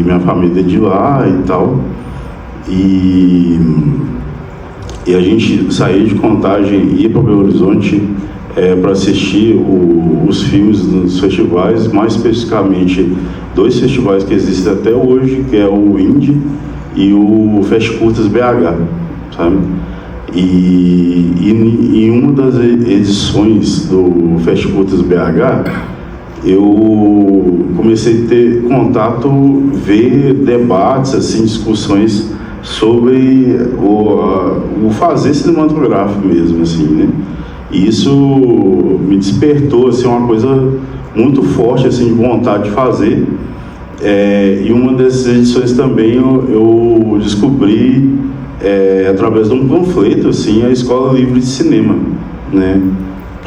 minha família é de lá e tal. E a gente saía de Contagem e ia para Belo Horizonte para assistir os filmes nos festivais, mais especificamente 2 festivais que existem até hoje, que é o Indie e o Fest Curtas BH, sabe? E em uma das edições do Fest Curtas BH, eu comecei a ter contato, ver debates, assim, discussões sobre o fazer cinematográfico mesmo, assim, né? E isso me despertou, assim, uma coisa muito forte, assim, de vontade de fazer. E uma dessas edições também eu descobri, através de um panfleto, assim, a Escola Livre de Cinema, né?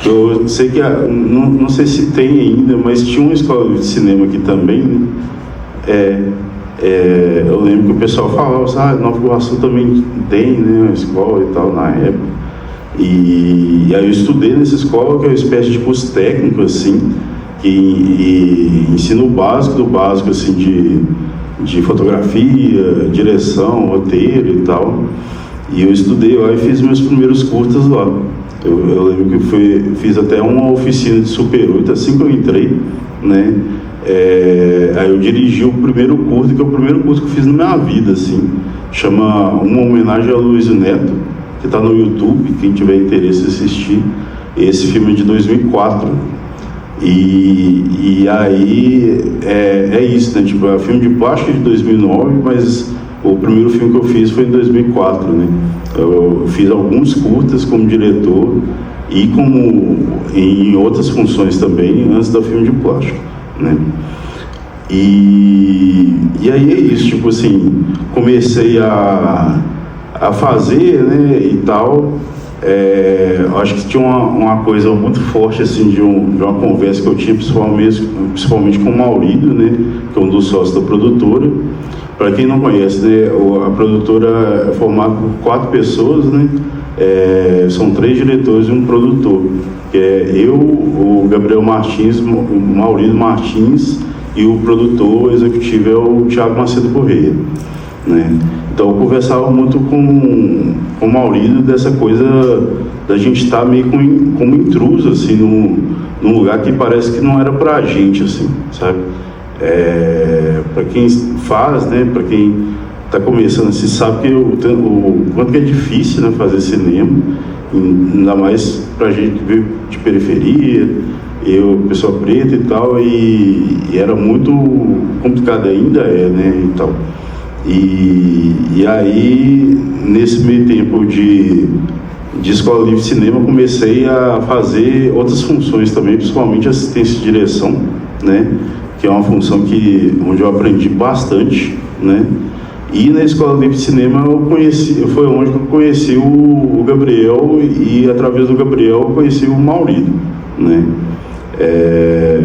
Eu sei que, não sei se tem ainda, mas tinha uma Escola Livre de Cinema aqui também, né? Eu lembro que o pessoal falava, Nova Iguaçu também tem, né, uma escola e tal, na época. E aí eu estudei nessa escola, que é uma espécie de curso técnico, assim, que ensina o básico do básico, assim, de fotografia, direção, roteiro e tal. E eu estudei lá e fiz meus primeiros curtas lá. Eu lembro que fiz até uma oficina de Super 8, assim que eu entrei, né? Aí eu dirigi o primeiro curto, que é o primeiro curto que eu fiz na minha vida, assim. Chama Uma Homenagem a Luísio Neto, que está no YouTube, quem tiver interesse em assistir. Esse filme é de 2004. E aí é isso, né? Tipo, é um filme de plástico de 2009, mas o primeiro filme que eu fiz foi em 2004, né? Eu fiz alguns curtas como diretor e como em outras funções também, antes do filme de plástico, né? E aí é isso, tipo assim, comecei a fazer, né, e tal. Acho que tinha uma coisa muito forte, assim, de uma conversa que eu tinha principalmente com o Maurílio, né, que é um dos sócios da produtora. Para quem não conhece, né, a produtora é formada por 4 pessoas, né, são 3 diretores e um produtor, que é eu, o Gabriel Martins, o Maurílio Martins, e o produtor executivo é o Thiago Macedo Correia, né. Então eu conversava muito com o Maurílio dessa coisa da gente estar meio como intruso, assim, num lugar que parece que não era pra gente, assim, sabe? Para quem faz, né, para quem está começando, assim, sabe que o quanto que é difícil, né, fazer cinema, ainda mais pra gente que veio de periferia, eu, pessoa preta e tal, e era muito complicado, ainda né, e tal. E aí, nesse meio tempo de Escola Livre de Cinema, comecei a fazer outras funções também, principalmente assistência de direção, né, que é uma função onde eu aprendi bastante, né. E na Escola Livre de Cinema foi onde eu conheci o Gabriel, e através do Gabriel eu conheci o Maurílio, né.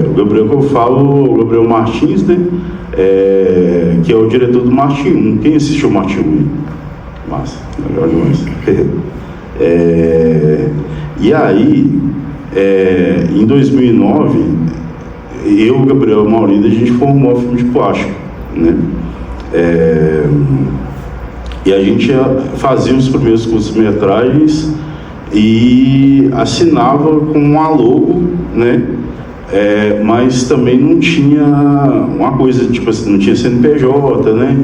O Gabriel que eu falo, o Gabriel Martins, né, que é o diretor do Martin 1. Quem assistiu o Martin 1? Massa, legal demais. E aí, em 2009, eu, Gabriel e Maurílio, a gente formou o filme de plástico, né? E a gente fazia os primeiros curtas-metragens e assinava com uma logo, né? Mas também não tinha uma coisa, tipo assim, não tinha CNPJ, né?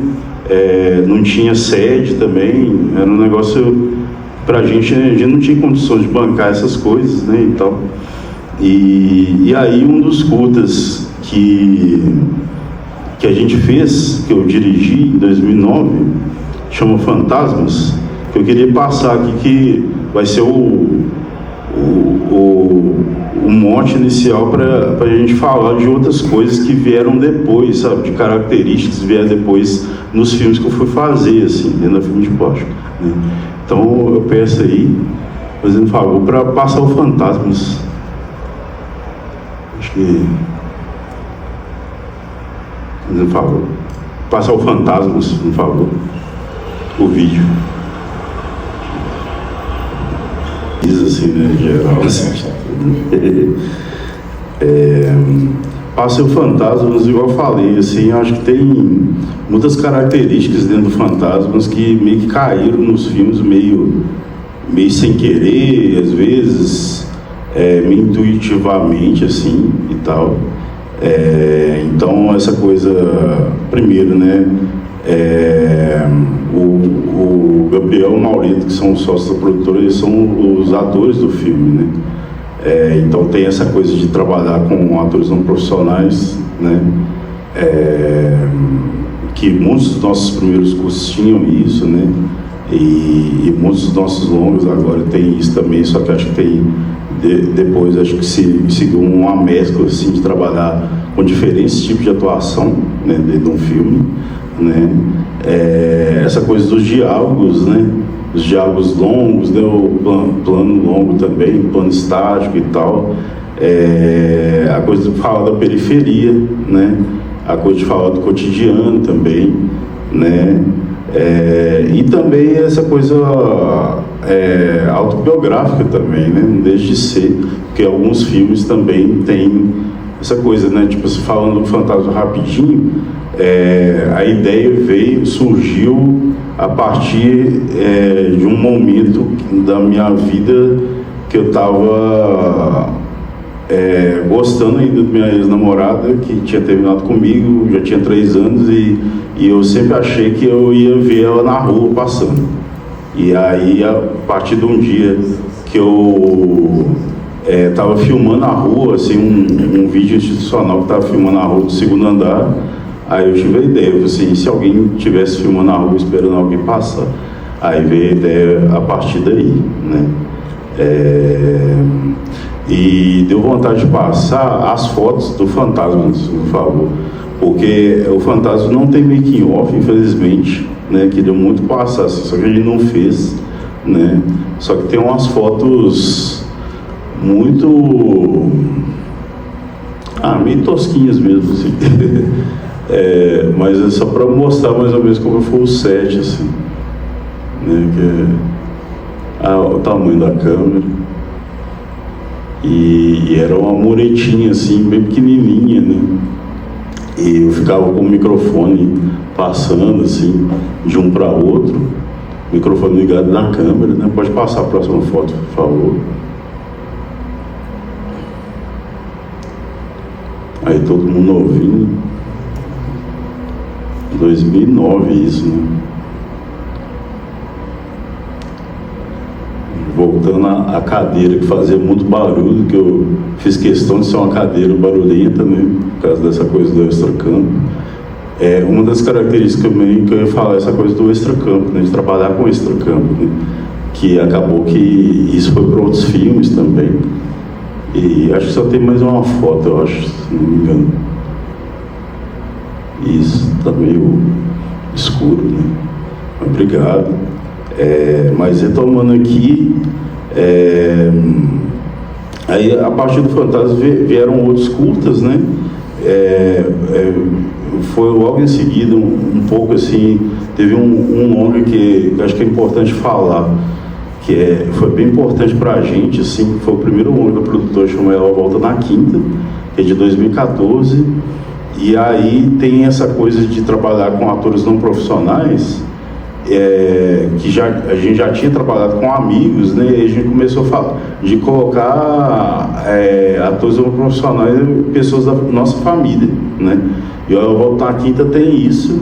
Não tinha sede também, era um negócio pra gente, né? A gente não tinha condições de bancar essas coisas, né, e tal. E aí um dos curtas que a gente fez, que eu dirigi em 2009, chama Fantasmas, que eu queria passar aqui, que vai ser o mote inicial para a gente falar de outras coisas que vieram depois, sabe, de características que vieram depois nos filmes que eu fui fazer, assim, dentro da filme de plástico, né? Então eu peço aí, fazendo favor, para passar o Fantasmas. Acho que... fazendo favor, passar o Fantasmas, por favor, o vídeo. Diz assim, né, em geral, assim. Passei o Fantasmas, igual eu falei, assim, acho que tem muitas características dentro do Fantasmas que meio que caíram nos filmes meio sem querer, às vezes, meio intuitivamente, assim, e tal. Então, essa coisa, primeiro, né, o Gabriel e o Maurito, que são os sócios da produtora, eles são os atores do filme, né? Então tem essa coisa de trabalhar com atores não profissionais, né? Que muitos dos nossos primeiros cursos tinham isso, né? E muitos dos nossos longas agora tem isso também, só que acho que tem depois acho que se seguiu uma mescla assim de trabalhar com diferentes tipos de atuação, né, dentro de um filme, né? Essa coisa dos diálogos, né? Os diálogos longos, né? O plano longo também, plano estático e tal, a coisa de falar da periferia, né? A coisa de falar do cotidiano também, né? E também essa coisa autobiográfica também, né? Não deixa de ser, porque alguns filmes também têm essa coisa, né? Tipo, se falando do Fantasma rapidinho, a ideia surgiu a partir de um momento da minha vida que eu estava gostando ainda da minha ex-namorada, que tinha terminado comigo, já tinha 3 anos, e eu sempre achei que eu ia ver ela na rua passando. E aí, a partir de um dia que eu estava filmando a rua, assim, um vídeo institucional que estava filmando a rua do 2º andar, aí eu tive a ideia, eu falei assim, se alguém estivesse filmando a rua esperando alguém passar, aí veio a ideia a partir daí, né? E deu vontade de passar as fotos do Fantasma, por favor, porque o Fantasma não tem making off, infelizmente, né? Queria muito passar, só que a gente não fez, né? Só que tem umas fotos muito meio tosquinhas mesmo, assim. Mas é só para mostrar mais ou menos como foi o set, assim, né? Que o tamanho da câmera, e era uma muretinha assim, bem pequenininha, né? E eu ficava com o microfone passando assim, de um para outro, microfone ligado na câmera, né? Pode passar a próxima foto, por favor. Aí todo mundo ouvindo. 2009 isso, né? Voltando à cadeira que fazia muito barulho, que eu fiz questão de ser uma cadeira barulhenta, né? Por causa dessa coisa do extracampo. Uma das características também que eu ia falar, essa coisa do extracampo, né? De trabalhar com extracampo, né? Que acabou que isso foi para outros filmes também. E acho que só tem mais uma foto, eu acho, se não me engano. Isso, tá meio escuro, né? Obrigado. Mas retomando aqui, aí a partir do Fantasma vieram outros curtas, né? Foi logo em seguida, um pouco assim, teve um longa que acho que é importante falar, que foi bem importante pra gente, assim, foi o primeiro longa da produtora, chama Ela Volta na Quinta, que é de 2014, e aí tem essa coisa de trabalhar com atores não profissionais, que a gente já tinha trabalhado com amigos, né? E a gente começou a falar de colocar atores não profissionais, pessoas da nossa família, né? E Ela Volta na Quinta tem isso,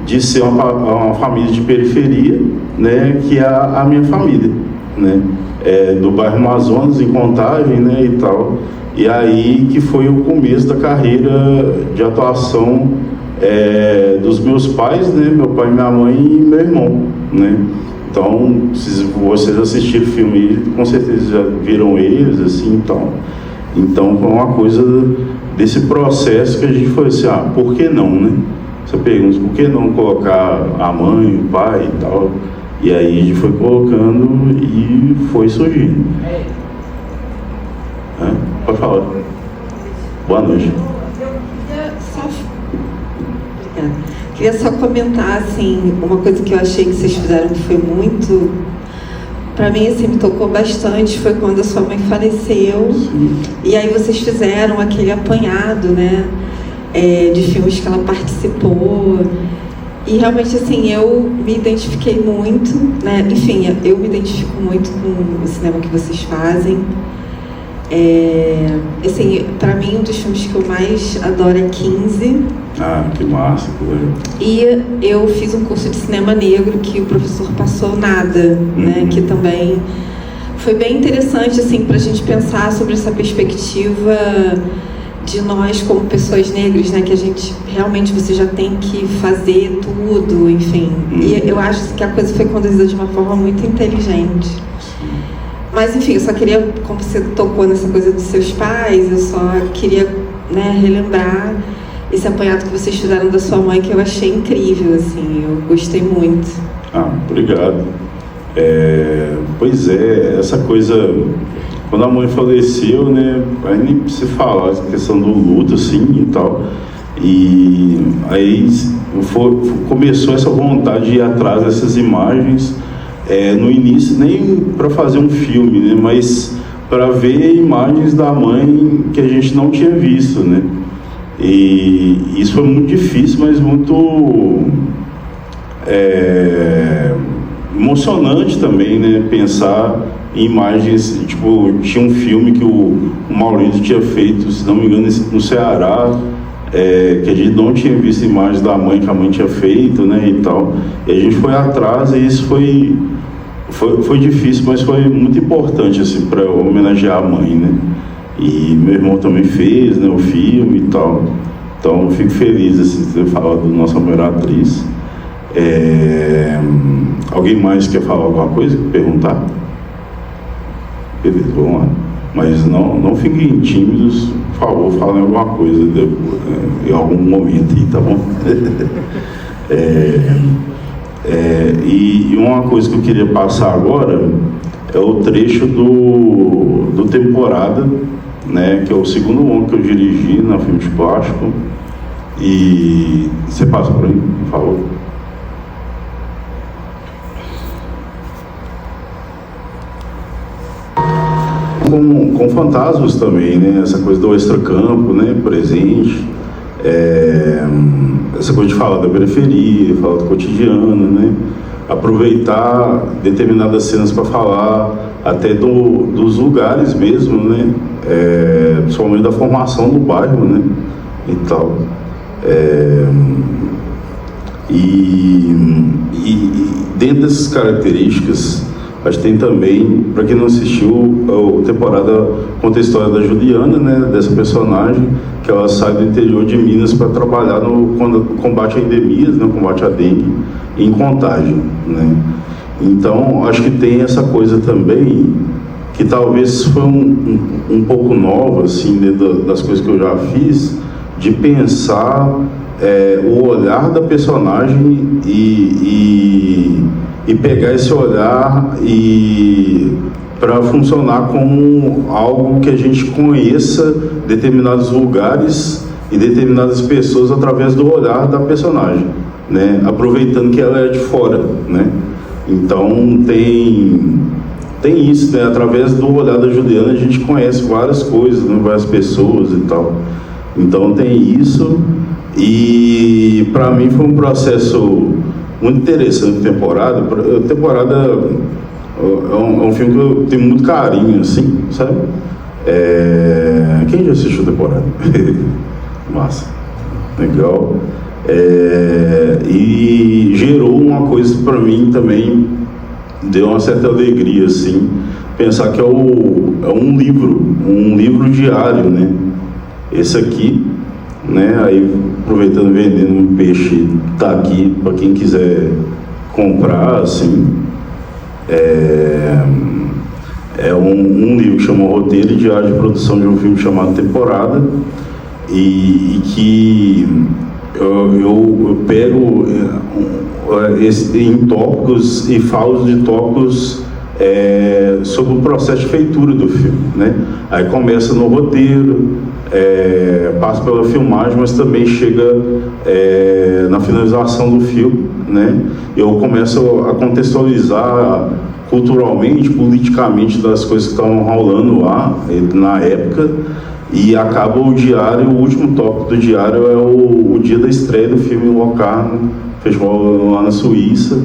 de ser uma família de periferia, né? Que é a minha família, né? Do bairro Amazonas, em Contagem, né? E tal. E aí que foi o começo da carreira de atuação dos meus pais, né? Meu pai, minha mãe e meu irmão, né? Então, se vocês assistirem o filme, com certeza já viram eles, assim, então foi uma coisa desse processo que a gente foi assim, por que não, né? Você pergunta, por que não colocar a mãe, o pai e tal? E aí a gente foi colocando e foi surgindo. Pode falar. Boa noite. Queria só comentar, assim, uma coisa que eu achei que vocês fizeram que foi muito para mim, assim, me tocou bastante foi quando a sua mãe faleceu. Sim. E aí vocês fizeram aquele apanhado, né, de filmes que ela participou. E realmente, assim, eu me identifiquei muito, né? Enfim, eu me identifico muito com o cinema que vocês fazem. Assim, para mim, um dos filmes que eu mais adoro é 15. Ah, que massa, que legal. E eu fiz um curso de cinema negro que o professor passou nada, né? Que também foi bem interessante, assim, para a gente pensar sobre essa perspectiva de nós como pessoas negras, né? Que a gente realmente, você já tem que fazer tudo, enfim. E eu acho que a coisa foi conduzida de uma forma muito inteligente. Mas, enfim, eu só queria, como você tocou nessa coisa dos seus pais, eu só queria, né, relembrar esse apanhado que vocês fizeram da sua mãe, que eu achei incrível, assim, eu gostei muito. Ah, obrigado. Pois é, essa coisa, quando a mãe faleceu, né, aí nem precisa falar, essa questão do luto, assim, e tal, e aí começou essa vontade de ir atrás dessas imagens, no início nem para fazer um filme, né, mas para ver imagens da mãe que a gente não tinha visto, né. E isso foi muito difícil, mas muito emocionante também, né? Pensar em imagens, tipo, tinha um filme que o Maurício tinha feito, se não me engano, no Ceará, que a gente não tinha visto imagens da mãe que a mãe tinha feito, né, e tal. E a gente foi atrás e isso foi difícil, mas foi muito importante, assim, para homenagear a mãe, né? E meu irmão também fez, né, o filme e tal. Então eu fico feliz, assim, de ter falado da nossa melhor atriz. Alguém mais quer falar alguma coisa? Perguntar? Beleza, vamos lá. Mas não fiquem tímidos, por favor, falem alguma coisa em algum momento aí, tá bom? E uma coisa que eu queria passar agora é o trecho do Temporada, né, que é o segundo longo que eu dirigi na Filmes de Plástico. E você passa por aí, por favor. Com fantasmas também, né, essa coisa do extracampo, né, presente, essa coisa de falar da periferia, falar do cotidiano, né, aproveitar determinadas cenas para falar até dos lugares mesmo, né, principalmente da formação do bairro, né, e tal. E dentro dessas características, acho que tem também, para quem não assistiu, a temporada conta a história da Juliana, né, dessa personagem, que ela sai do interior de Minas para trabalhar no combate a endemias, né, combate à dengue, em Contagem, né. Então, acho que tem essa coisa também, que talvez foi um pouco nova, assim, dentro das coisas que eu já fiz, de pensar o olhar da personagem e pegar esse olhar para funcionar como algo que a gente conheça determinados lugares e determinadas pessoas através do olhar da personagem, né? Aproveitando que ela é de fora, né? Então tem isso, né? Através do olhar da Juliana a gente conhece várias coisas, né? Várias pessoas e tal. Então tem isso, e para mim foi um processo muito interessante. Temporada é um filme que eu tenho muito carinho, assim, sabe? Quem já assistiu Temporada? Massa, legal. E gerou uma coisa para mim também, deu uma certa alegria, assim, pensar que é um livro diário, né? Esse aqui, né? Aí aproveitando, vendendo um peixe, tá aqui para quem quiser comprar, assim. É um livro que chama Roteiro e Diário de Produção de um filme chamado Temporada, e que eu pego em tópicos e falo de tópicos sobre o processo de feitura do filme, né? Aí começa no roteiro, passa pela filmagem, mas também chega na finalização do filme, né? Eu começo a contextualizar culturalmente, politicamente das coisas que estavam rolando lá na época, e acaba o diário, o último tópico do diário é o dia da estreia do filme Locarno, festival lá na Suíça,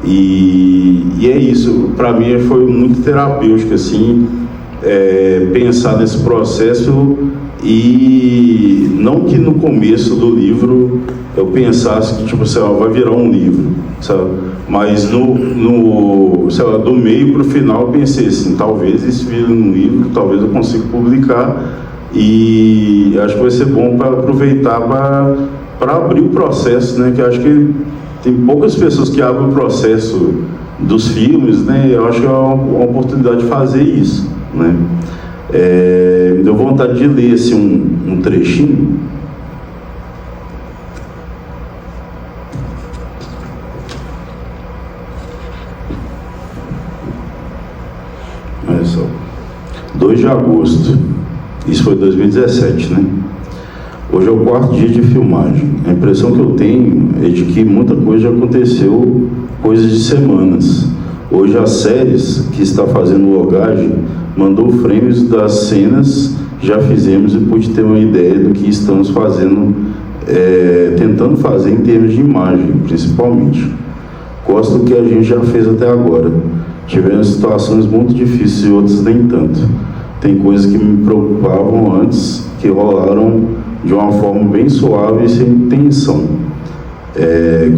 e é isso. Para mim foi muito terapêutico, assim, pensar nesse processo, e não que no começo do livro eu pensasse que, tipo, sei lá, vai virar um livro, sabe? Mas sei lá, do meio para o final eu pensei assim, talvez isso vire um livro, talvez eu consiga publicar, e acho que vai ser bom para aproveitar para abrir o processo, né? Que eu acho que tem poucas pessoas que abrem o processo dos filmes, né? Eu acho que é uma oportunidade de fazer isso, né? Me deu vontade de ler assim, um trechinho. Olha só, 2 de agosto, isso foi 2017, né? Hoje é o 4º dia de filmagem. A impressão que eu tenho é de que muita coisa já aconteceu, coisa de semanas. Hoje as séries que está fazendo logagem mandou frames das cenas que já fizemos e pude ter uma ideia do que estamos fazendo, tentando fazer em termos de imagem, principalmente. Gosto do que a gente já fez até agora. Tivemos situações muito difíceis e outras nem tanto. Tem coisas que me preocupavam antes, que rolaram de uma forma bem suave e sem tensão.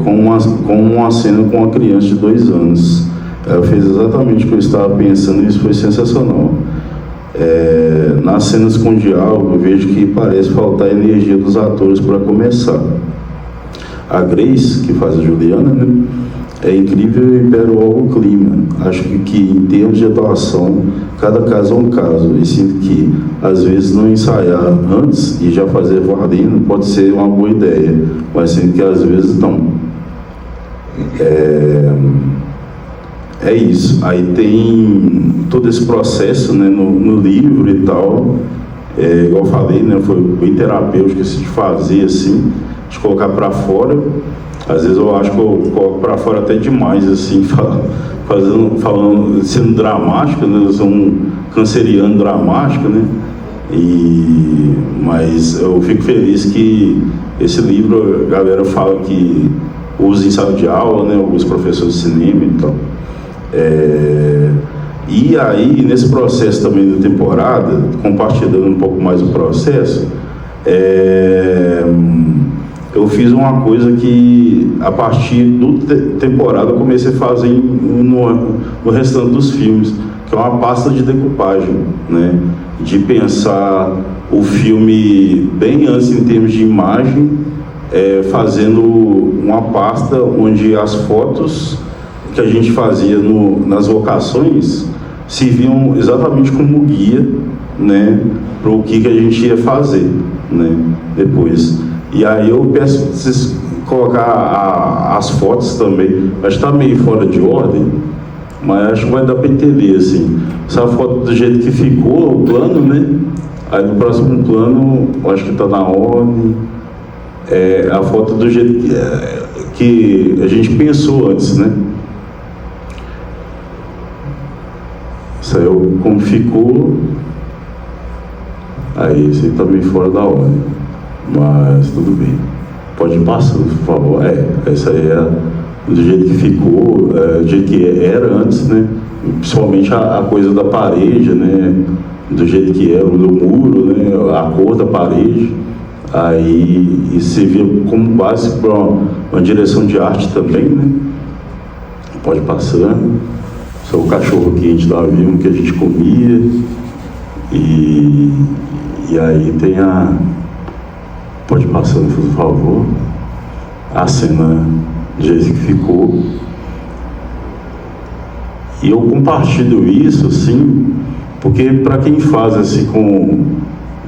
Como uma cena com uma criança de 2 anos. Ela fez exatamente o que eu estava pensando e isso foi sensacional. Nas cenas com diálogo, eu vejo que parece faltar a energia dos atores para começar. A Grace, que faz a Juliana, né, é incrível e impera logo o clima. Acho que em termos de atuação, cada caso é um caso, e sinto que às vezes não ensaiar antes e já fazer valendo pode ser uma boa ideia, mas sinto que às vezes não. É isso. Aí tem todo esse processo, né, no livro e tal, igual eu falei, né, foi bem terapêutico de fazer assim, de colocar para fora. Às vezes eu acho que eu coloco para fora até demais, assim, sendo dramático, né, eu sou um canceriano dramático, né, mas eu fico feliz que esse livro, a galera fala que usa em sala de aula, né, os professores de cinema e tal. E aí, nesse processo também da temporada, compartilhando um pouco mais o processo, eu fiz uma coisa que, a partir da temporada, eu comecei a fazer no restante dos filmes, que é uma pasta de decupagem, né? De pensar o filme bem antes em termos de imagem, fazendo uma pasta onde as fotos que a gente fazia nas locações serviam exatamente como guia, né, para o que a gente ia fazer, né, depois. E aí eu peço para vocês colocar as fotos também. Acho que está meio fora de ordem, mas acho que vai dar para entender, assim. Essa foto do jeito que ficou, o plano, né? Aí no próximo plano, acho que está na ordem. A foto do jeito que a gente pensou antes, né? Isso aí como ficou. Aí isso aí está meio fora da ordem. Mas tudo bem. Pode ir passando, por favor. Essa aí é do jeito que ficou, do jeito que era antes, né? Principalmente a coisa da parede, né? Do jeito que era, do muro, né? A cor da parede. Aí isso servia como base para uma direção de arte também, né? Pode ir passando. Só o cachorro quente da Vilma que a gente comia. E aí tem pode ir passando, por favor. A cena do jeito que ficou. E eu compartilho isso, assim, porque para quem faz assim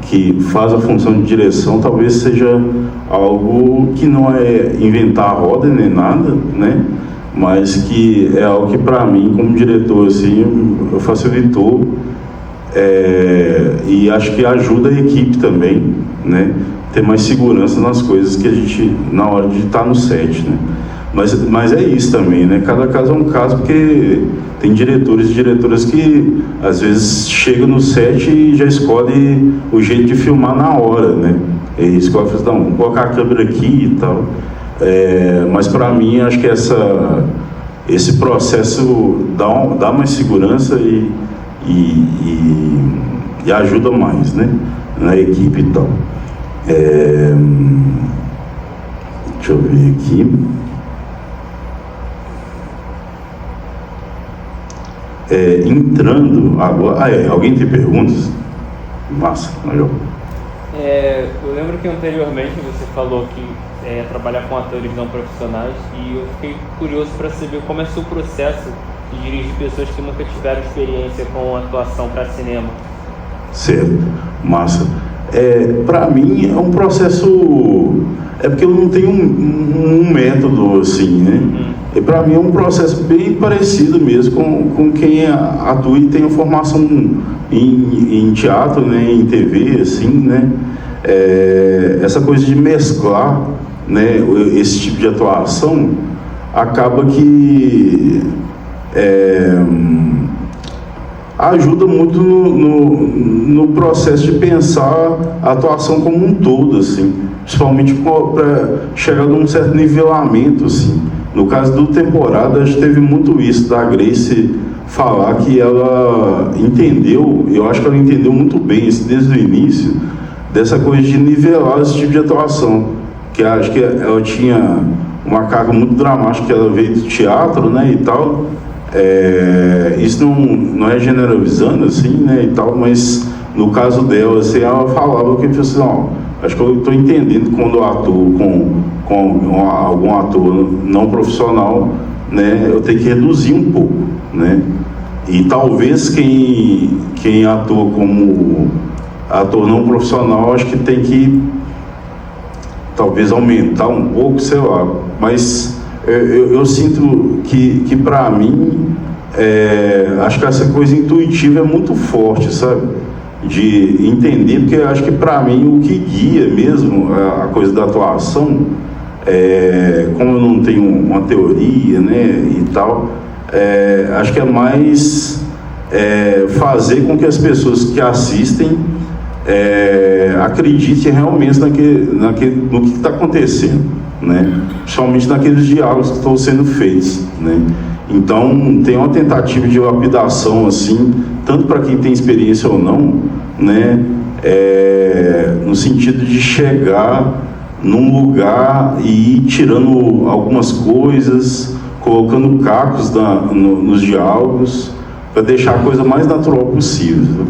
que faz a função de direção, talvez seja algo que não é inventar a roda nem nada, né? Mas que é algo que para mim, como diretor, assim, facilitou E acho que ajuda a equipe também, né? Ter mais segurança nas coisas que a gente, na hora de estar no set, né? Mas é isso também, né? Cada caso é um caso, porque tem diretores e diretoras que às vezes chegam no set e já escolhe o jeito de filmar na hora, né? E escolhe, não, vou colocar a câmera aqui e tal. Mas para mim, acho que esse processo dá mais segurança e ajuda mais, né? Na equipe e tal. Deixa eu ver aqui. Entrando agora. Alguém tem perguntas? Massa, melhor. Eu lembro que anteriormente você falou que trabalhar com atores não profissionais, e eu fiquei curioso para saber como é o seu processo de dirigir pessoas que nunca tiveram experiência com atuação para cinema. Certo, massa. Para mim é um processo. Porque eu não tenho um método assim, né? Para mim é um processo bem parecido mesmo com quem atua e tem formação em teatro, né? Em TV, assim, né? Essa coisa de mesclar, né? Esse tipo de atuação acaba que ajuda muito no processo de pensar a atuação como um todo, assim, principalmente para chegar num certo nivelamento, assim. No caso do Temporada, a gente teve muito isso da Grace falar que ela entendeu, eu acho que ela entendeu muito bem isso desde o início, dessa coisa de nivelar esse tipo de atuação, que acho que ela tinha uma carga muito dramática, que ela veio do teatro, né, e tal. Isso não é generalizando, assim, né, e tal, mas no caso dela, assim, ela falava que, assim, acho que eu estou entendendo quando eu atuo com algum ator não profissional, né, eu tenho que reduzir um pouco, né, e talvez quem atua como ator não profissional, acho que tem que talvez aumentar um pouco, sei lá, mas eu sinto que para mim, acho que essa coisa intuitiva é muito forte, sabe? De entender, porque acho que para mim o que guia mesmo a coisa da atuação, como eu não tenho uma teoria, né, e tal, acho que é mais fazer com que as pessoas que assistem acreditem realmente no que está acontecendo, né? Principalmente naqueles diálogos que estão sendo feitos, né? Então tem uma tentativa de lapidação, assim, tanto para quem tem experiência ou não, né? No sentido de chegar num lugar e ir tirando algumas coisas, colocando cacos nos diálogos, para deixar a coisa mais natural possível,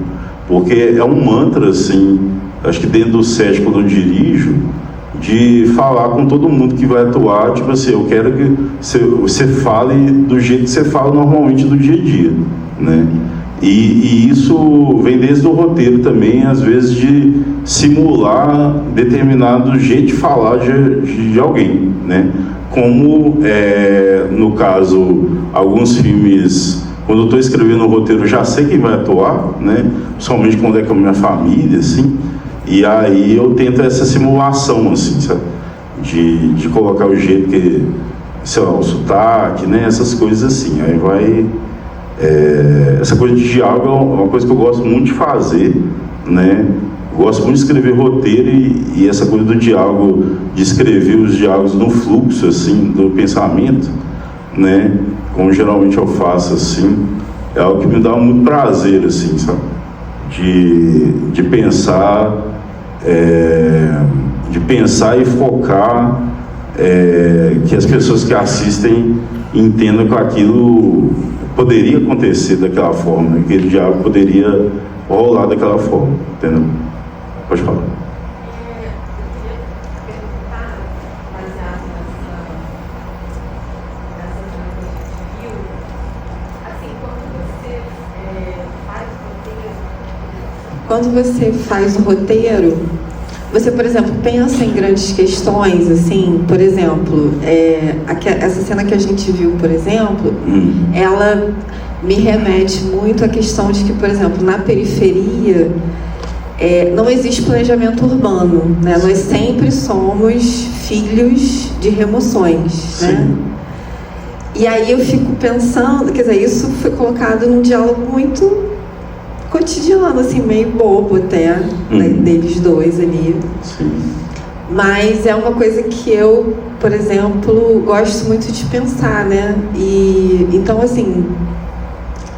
porque é um mantra, assim, acho que dentro do set, quando eu dirijo, de falar com todo mundo que vai atuar, tipo assim, eu quero que você fale do jeito que você fala normalmente do dia a dia, né? E isso vem desde o roteiro também, às vezes, de simular determinado jeito de falar de alguém, né? Como, no caso, alguns filmes, quando eu estou escrevendo o roteiro, eu já sei quem vai atuar, né? Principalmente quando é com a minha família, assim. E aí eu tento essa simulação, assim, sabe? De colocar o jeito que, sei lá, o sotaque, né? Essas coisas assim. Aí vai... essa coisa de diálogo é uma coisa que eu gosto muito de fazer, né? Gosto muito de escrever roteiro e essa coisa do diálogo, de escrever os diálogos no fluxo, assim, do pensamento, né? Como geralmente eu faço, assim, é algo que me dá muito prazer, assim, sabe? De pensar e focar, que as pessoas que assistem entendam que aquilo poderia acontecer daquela forma, né? Que aquele diálogo poderia rolar daquela forma, entendeu? Pode falar. Quando você faz o roteiro, você, por exemplo, pensa em grandes questões, assim, por exemplo, essa cena que a gente viu, por exemplo, ela me remete muito à questão de que, por exemplo, na periferia não existe planejamento urbano, né? Nós sempre somos filhos de remoções, né? E aí eu fico pensando, quer dizer, isso foi colocado num diálogo muito cotidiano, assim, meio bobo até, né, deles dois ali. Sim. Mas é uma coisa que eu, por exemplo, gosto muito de pensar, né? E então, assim,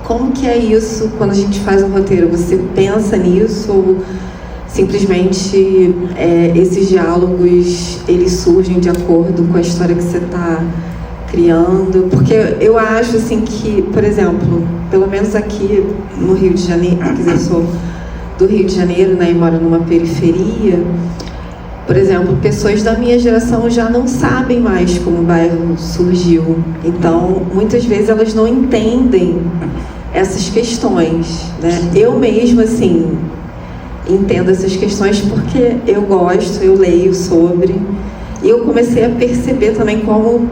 como que é isso quando a gente faz um roteiro? Você pensa nisso ou simplesmente esses diálogos, eles surgem de acordo com a história que você está criando? Porque eu acho, assim, que, por exemplo, pelo menos aqui no Rio de Janeiro, quer dizer, eu sou do Rio de Janeiro, né, e moro numa periferia. Por exemplo, pessoas da minha geração já não sabem mais como o bairro surgiu. Então, muitas vezes elas não entendem essas questões, né? Eu mesma, assim, entendo essas questões porque eu gosto, eu leio sobre. E eu comecei a perceber também como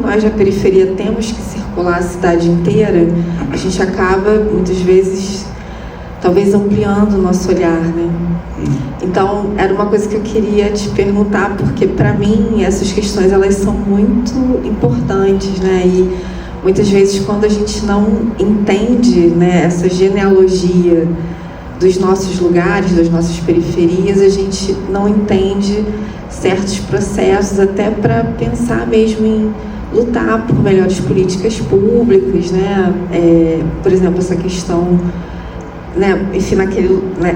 nós da periferia temos que circular a cidade inteira, a gente acaba, muitas vezes, talvez ampliando o nosso olhar, né? Então, era uma coisa que eu queria te perguntar, porque para mim essas questões, elas são muito importantes, né? E muitas vezes quando a gente não entende, né, essa genealogia dos nossos lugares, das nossas periferias, a gente não entende certos processos, até para pensar mesmo em lutar por melhores políticas públicas, né? Por exemplo, essa questão, né, enfim,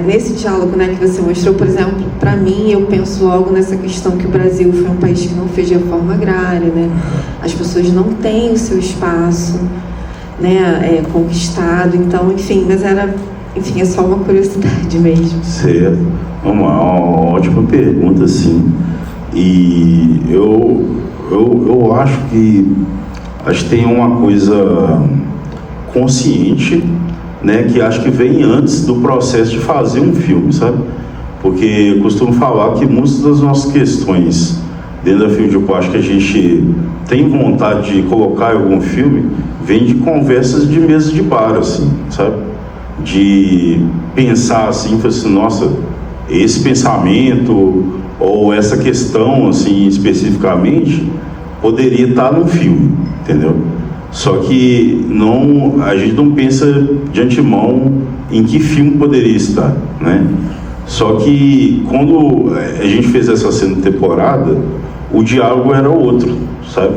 nesse diálogo, né, que você mostrou, por exemplo, para mim, eu penso logo nessa questão que o Brasil foi um país que não fez reforma agrária, né? As pessoas não têm o seu espaço, né, conquistado. Então, enfim, mas é só uma curiosidade mesmo. Certo. Uma ótima pergunta, sim. E eu acho que tem uma coisa consciente, né, que acho que vem antes do processo de fazer um filme, sabe? Porque eu costumo falar que muitas das nossas questões dentro da Filmdipo, acho que a gente tem vontade de colocar em algum filme, vem de conversas de mesa de bar, assim, sabe? De pensar assim, nossa, esse pensamento ou essa questão, assim, especificamente, poderia estar num filme, entendeu? Só que a gente não pensa de antemão em que filme poderia estar, né? Só que quando a gente fez essa segunda temporada, o diálogo era outro, sabe?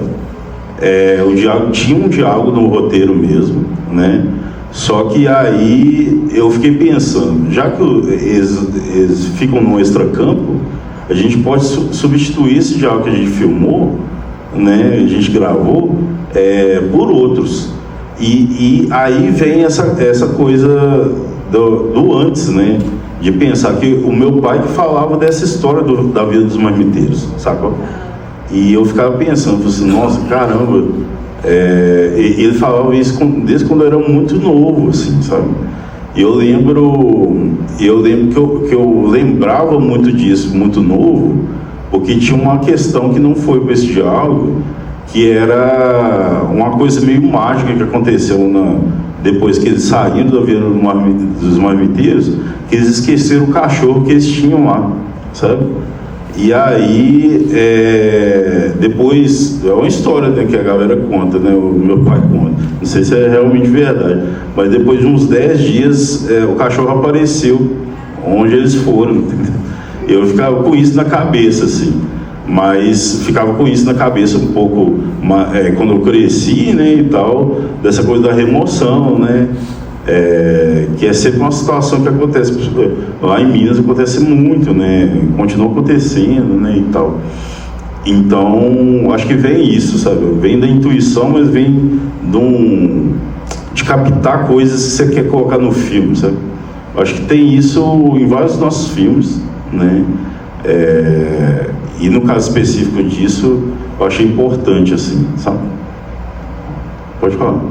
Tinha um diálogo no roteiro mesmo, né? Só que aí eu fiquei pensando, já que eles ficam no extracampo, a gente pode substituir esse diálogo que a gente filmou, né? A gente gravou, por outros. E aí vem essa coisa do antes, né? De pensar que o meu pai que falava dessa história da vida dos marmiteiros, sabe? E eu ficava pensando, assim, nossa, caramba, ele falava isso desde quando eu era muito novo, assim, sabe? E eu lembro que eu lembrava muito disso, muito novo, porque tinha uma questão que não foi para esse diálogo, que era uma coisa meio mágica que aconteceu depois que eles saíram da vida dos marmiteiros, que eles esqueceram o cachorro que eles tinham lá, sabe? E aí, depois, é uma história, né, que a galera conta, né, o meu pai conta, não sei se é realmente verdade, mas depois de uns 10 dias, o cachorro apareceu onde eles foram, entendeu? Eu ficava com isso na cabeça, assim, mas ficava com isso na cabeça um pouco, quando eu cresci, né, e tal, dessa coisa da remoção, né, que é sempre uma situação que acontece, lá em Minas acontece muito, né, continua acontecendo, né, e tal. Então, acho que vem isso, sabe, vem da intuição, mas vem de captar coisas que você quer colocar no filme, sabe. Acho que tem isso em vários dos nossos filmes, né, e no caso específico disso, eu achei importante, assim, sabe. Pode falar.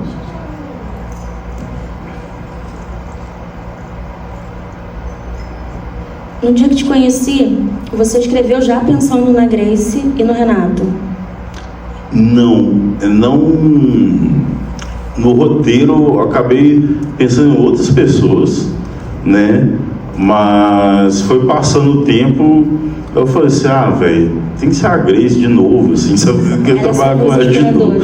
No dia que te conheci, você escreveu já pensando na Grace e no Renato? Não. no roteiro eu acabei pensando em outras pessoas, né? Mas foi passando o tempo, eu falei assim, velho, tem que ser a Grace de novo, assim, sabe? Porque eu trabalho com ela de novo.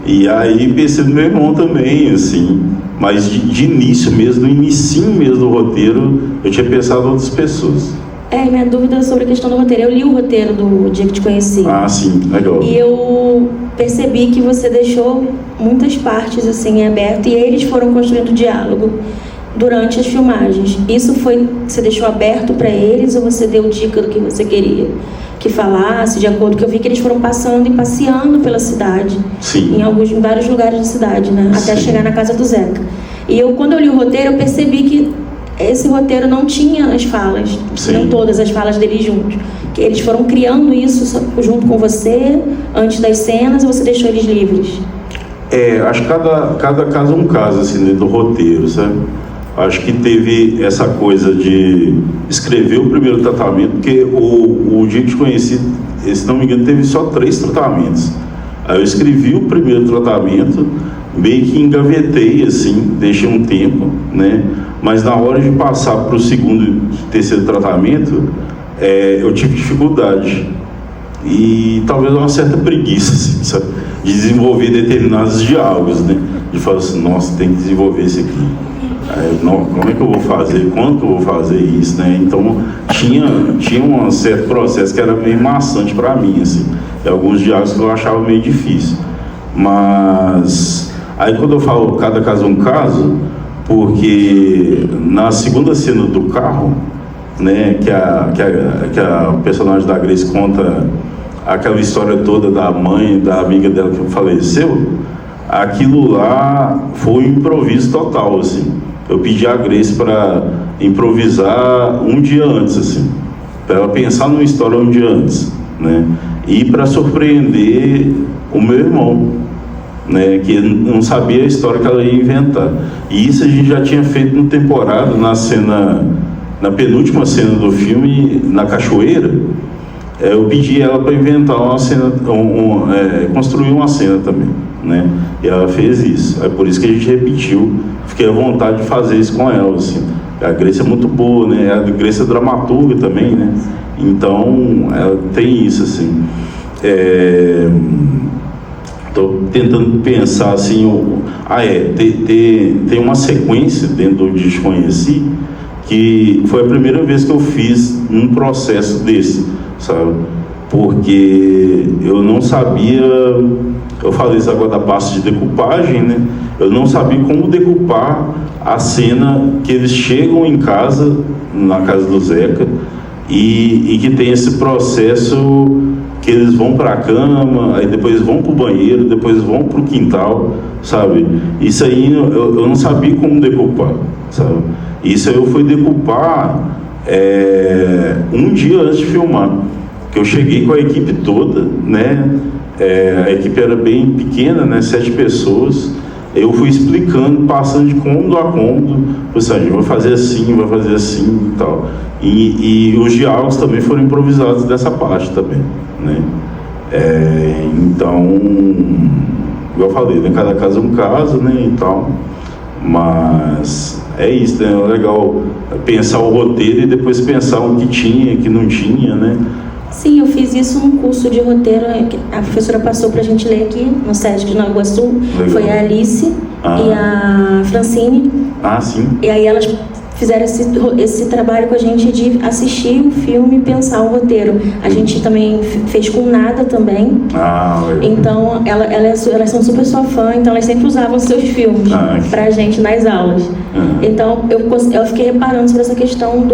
E aí pensei no meu irmão também, assim, mas de início mesmo, no inicinho mesmo do roteiro, eu tinha pensado em outras pessoas. Minha dúvida sobre a questão do roteiro. Eu li o roteiro do dia que te conheci. Ah, sim, legal. E eu percebi que você deixou muitas partes assim em aberto e eles foram construindo diálogo durante as filmagens. Isso foi, você deixou aberto para eles ou você deu dica do que você queria que falasse, de acordo que eu vi que eles foram passando e passeando pela cidade. Sim. Em vários lugares da cidade, né? Até Sim. chegar na casa do Zeca. E quando eu li o roteiro, eu percebi que esse roteiro não tinha as falas, não todas as falas deles juntos. Que eles foram criando isso junto com você, antes das cenas, ou você deixou eles livres? Acho que cada caso é um caso, assim, dentro do roteiro, sabe? Acho que teve essa coisa de escrever o primeiro tratamento, porque o dia que te conheci, se não me engano, teve só 3 tratamentos. Aí eu escrevi o primeiro tratamento, meio que engavetei, assim, deixei um tempo, né? Mas na hora de passar para o segundo e terceiro tratamento, eu tive dificuldade. E talvez uma certa preguiça, assim, sabe? De desenvolver determinados diálogos, né? De falar assim, nossa, tem que desenvolver esse aqui. Como é que eu vou fazer? Quando que eu vou fazer isso, né? Então tinha um certo processo que era meio maçante para mim, assim. E alguns diálogos que eu achava meio difícil. Mas aí quando eu falo cada caso é um caso, porque na segunda cena do carro, né, que a personagem da Grace conta aquela história toda da mãe, da amiga dela que faleceu, aquilo lá foi um improviso total, assim. Eu pedi a Grace para improvisar um dia antes, assim, para ela pensar numa história um dia antes, né, e para surpreender o meu irmão, né, que não sabia a história que ela ia inventar. E isso a gente já tinha feito no temporada, na penúltima cena do filme, na cachoeira. Eu pedi ela para inventar uma cena, construir uma cena também, né? E ela fez isso. É por isso que a gente repetiu. Fiquei à vontade de fazer isso com ela, assim. A Grace é muito boa, né? A Grace é dramaturga também, né? Então, ela tem isso, assim. Estou tentando pensar assim, tem uma sequência dentro do Desconheci que foi a primeira vez que eu fiz um processo desse, sabe? Porque eu não sabia, eu falei isso agora da parte de decupagem, né? Eu não sabia como decupar a cena que eles chegam em casa, na casa do Zeca, e que tem esse processo que eles vão para a cama, aí depois vão para o banheiro, depois vão para o quintal, sabe? Isso aí eu não sabia como decupar, sabe? Isso aí eu fui decupar um dia antes de filmar, que eu cheguei com a equipe toda, né? A equipe era bem pequena, né? 7 pessoas. Eu fui explicando, passando de cômodo a cômodo, a gente vai fazer assim e tal. E os diálogos também foram improvisados dessa parte também, né? Então, como eu falei, né? Cada caso é um caso, né? E tal. Mas é isso, né? É legal pensar o roteiro e depois pensar o que tinha, o que não tinha, né? Sim, eu fiz isso num curso de roteiro, a professora passou pra gente ler aqui, no SESC de Nova Iguaçu. Legal. Foi a Alice e a Francine. Ah, sim. E aí elas fizeram esse trabalho com a gente de assistir o filme e pensar o roteiro. A gente também fez com Nada também. Então, elas são super sua fã, então elas sempre usavam seus filmes pra gente nas aulas. Então, eu fiquei reparando sobre essa questão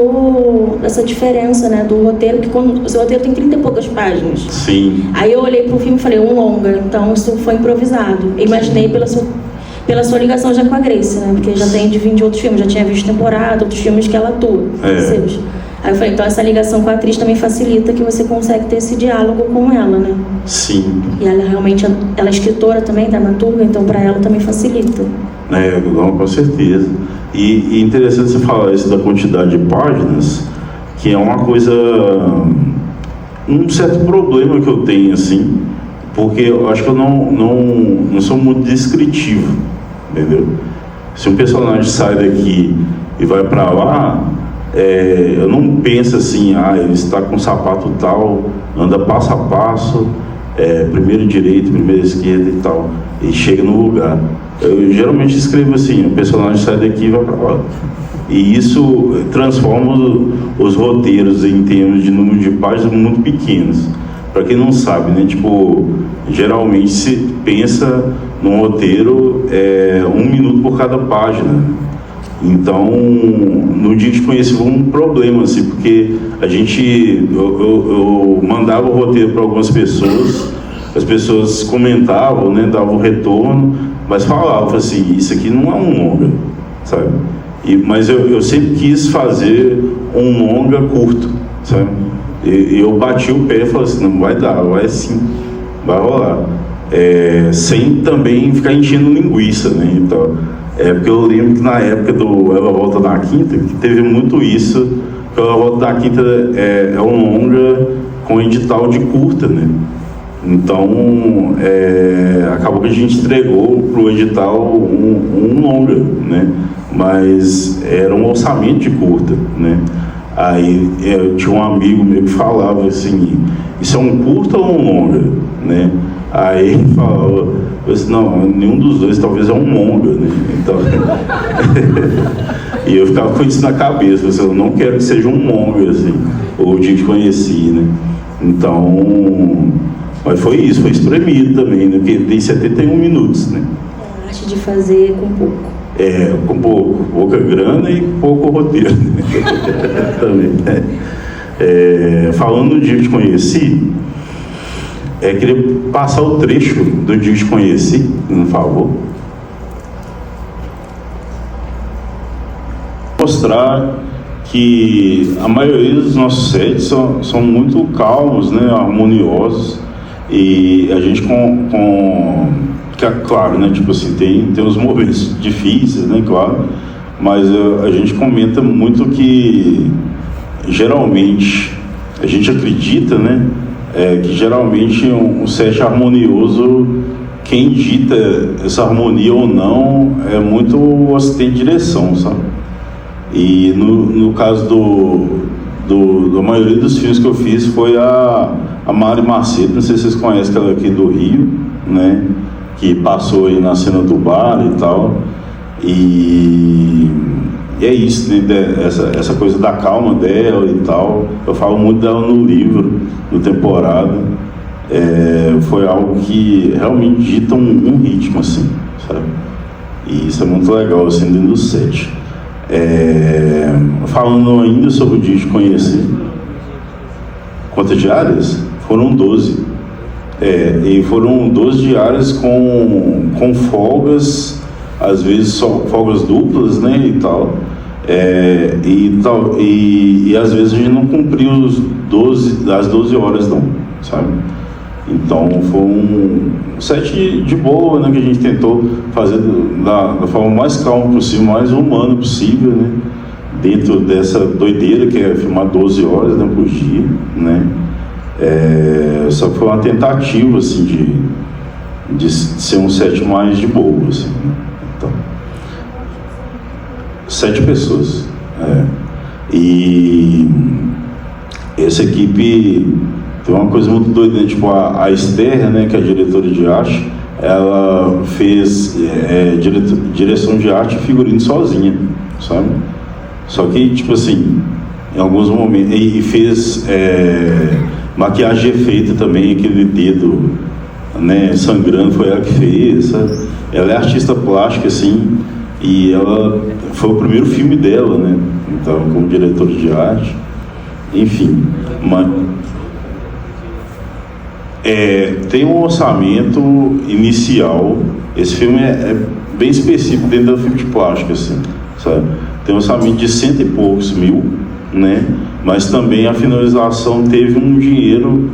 dessa diferença, né, do roteiro, que o seu roteiro tem 30 e poucas páginas. Sim. Aí eu olhei pro filme e falei, um longa, então isso foi improvisado. Eu imaginei pela sua ligação já com a Grace, né? Porque já tem de vir de outros filmes, já tinha visto temporada, outros filmes que ela atua, seus. Aí eu falei, então essa ligação com a atriz também facilita que você consegue ter esse diálogo com ela, né? Sim. E ela realmente, ela é escritora também, dramaturga, então para ela também facilita. Com certeza. E interessante você falar isso da quantidade de páginas, que é uma coisa, um certo problema que eu tenho, assim, porque eu acho que eu não sou muito descritivo, entendeu? Se um personagem sai daqui e vai para lá, eu não penso assim, ele está com um sapato tal, anda passo a passo, primeiro direito, primeiro esquerda e tal, e chega no lugar. Eu geralmente escrevo assim, o personagem sai daqui e vai para lá. E isso transforma os roteiros em termos de número de páginas muito pequenos. Para quem não sabe, né, tipo, geralmente se pensa num roteiro 1 minuto por cada página. Então, no Dia que Te Conheci foi um problema, assim, porque eu mandava o roteiro para algumas pessoas, as pessoas comentavam, né, davam retorno, mas falavam assim, isso aqui não é um longa, sabe? Mas eu sempre quis fazer um longa curto, sabe? E eu bati o pé e falei assim, não vai dar, vai sim, vai rolar. Sem também ficar enchendo linguiça, né? Então, porque eu lembro que na época do Ela Volta da Quinta, que teve muito isso, que Ela Volta da Quinta é um longa com edital de curta, né? Então, acabou que a gente entregou para o edital um longa, né? Mas era um orçamento de curta, né? Aí eu tinha um amigo meu que falava assim, isso é um curta ou um longa, né? Aí ele falava, eu disse, não, nenhum dos dois, talvez é um longa, né? Então, e eu ficava com isso na cabeça, assim, eu não quero que seja um longa, assim, ou o Dia que Te Conheci, né? Então, mas foi isso, foi espremido também, né? Porque tem 71 minutos, né? A arte de fazer com pouco. Com pouca grana e pouco roteiro, né? Também. Falando do Dia que Te Conheci, queria passar o trecho do Dia que Te Conheci, por favor. Mostrar que a maioria dos nossos sets são muito calmos, né, harmoniosos, e a gente claro, né, tipo assim, tem uns momentos difíceis, né, claro, mas a gente comenta muito que geralmente a gente acredita, né, que geralmente um set harmonioso, quem dita essa harmonia ou não é muito o assistente de direção, sabe? E no caso da maioria dos filmes que eu fiz foi a Mari Macedo, não sei se vocês conhecem, ela aqui do Rio, né, que passou aí na cena do bar e tal, e é isso, né, essa coisa da calma dela e tal, eu falo muito dela no livro, no Temporada, foi algo que realmente dita um ritmo, assim, sabe, e isso é muito legal, assim, dentro do set. Falando ainda sobre o Dia de Conhecer, quantas diárias? Foram 12. E foram 12 diárias com folgas, às vezes só folgas duplas, né, e tal. E às vezes a gente não cumpriu as 12 horas não, sabe? Então foi um set de boa, né, que a gente tentou fazer da forma mais calma possível, mais humana possível, né, dentro dessa doideira que é filmar 12 horas, né, por dia, né. Só que foi uma tentativa, assim, de ser um set mais de boa, assim, né? Então, 7 pessoas, e essa equipe tem uma coisa muito doida, né? Tipo, a Esther, né, que é a diretora de arte, ela fez direção de arte e figurino sozinha, sabe? Só que, tipo assim, em alguns momentos, e fez maquiagem de efeito também, aquele dedo, né, sangrando, foi ela que fez, sabe? Ela é artista plástica, assim, e ela foi o primeiro filme dela, né, então, como diretora de arte, enfim, mas tem um orçamento inicial, esse filme é bem específico dentro do filme de plástico, assim, sabe? Tem um orçamento de 100 e poucos mil, né? Mas também a finalização teve um dinheiro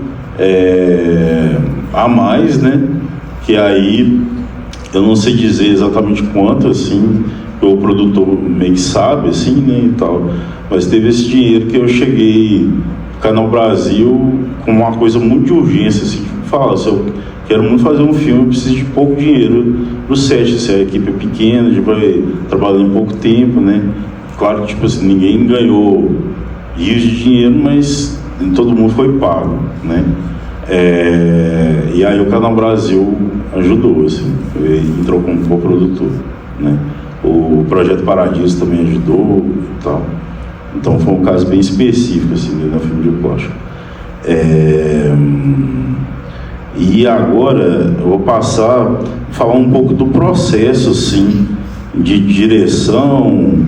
a mais, né? Que aí eu não sei dizer exatamente quanto, assim, o produtor meio que sabe, assim, né, e tal. Mas teve esse dinheiro que eu cheguei no Canal Brasil com uma coisa muito de urgência, assim, fala, se eu quero muito fazer um filme, eu preciso de pouco dinheiro no set, se a equipe é pequena, tipo, trabalhando em pouco tempo, né? Claro que, tipo assim, ninguém ganhou rios de dinheiro, mas todo mundo foi pago, né? E aí o Canal Brasil ajudou, assim, entrou como coprodutor, né? O Projeto Paradiso também ajudou e tal. Então foi um caso bem específico, assim, no filme de plástico. E agora eu vou passar a falar um pouco do processo, assim, de direção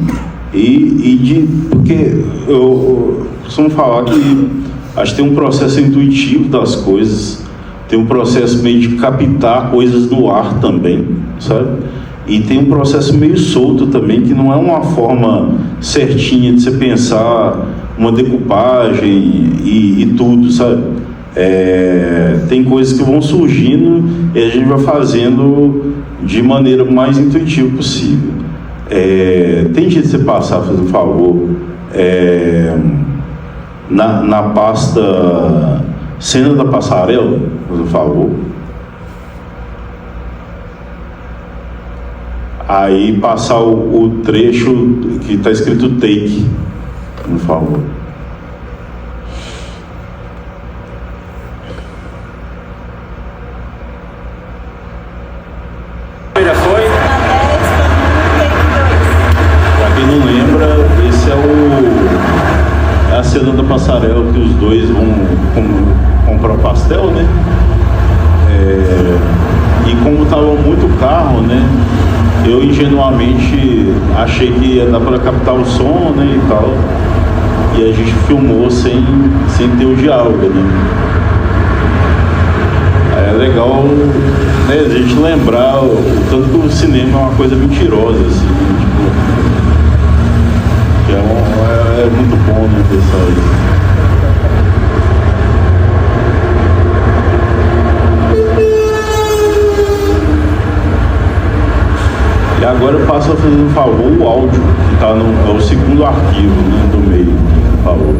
porque eu costumo falar que acho que tem um processo intuitivo das coisas, tem um processo meio de captar coisas no ar também, sabe? E tem um processo meio solto também, que não é uma forma certinha de você pensar uma decupagem e tudo, sabe? Tem coisas que vão surgindo e a gente vai fazendo de maneira mais intuitiva possível. Tem jeito de você passar, fazer um favor, na pasta Cena da Passarela, por favor. Aí passar o trecho que está escrito take, por favor. Já foi? Pra quem não lembra, esse é a cena da passarela que os dois vão comprar pastel, né? E como tava muito carro, né? Eu ingenuamente achei que ia dar para captar o som, né, e tal. E a gente filmou sem ter o diálogo, né? Aí é legal, né, a gente lembrar o tanto que o cinema é uma coisa mentirosa, assim, tipo, que é muito bom, né, pensar isso. E agora eu passo a fazer um favor, o áudio, que está é o segundo arquivo, né, do meio, por favor.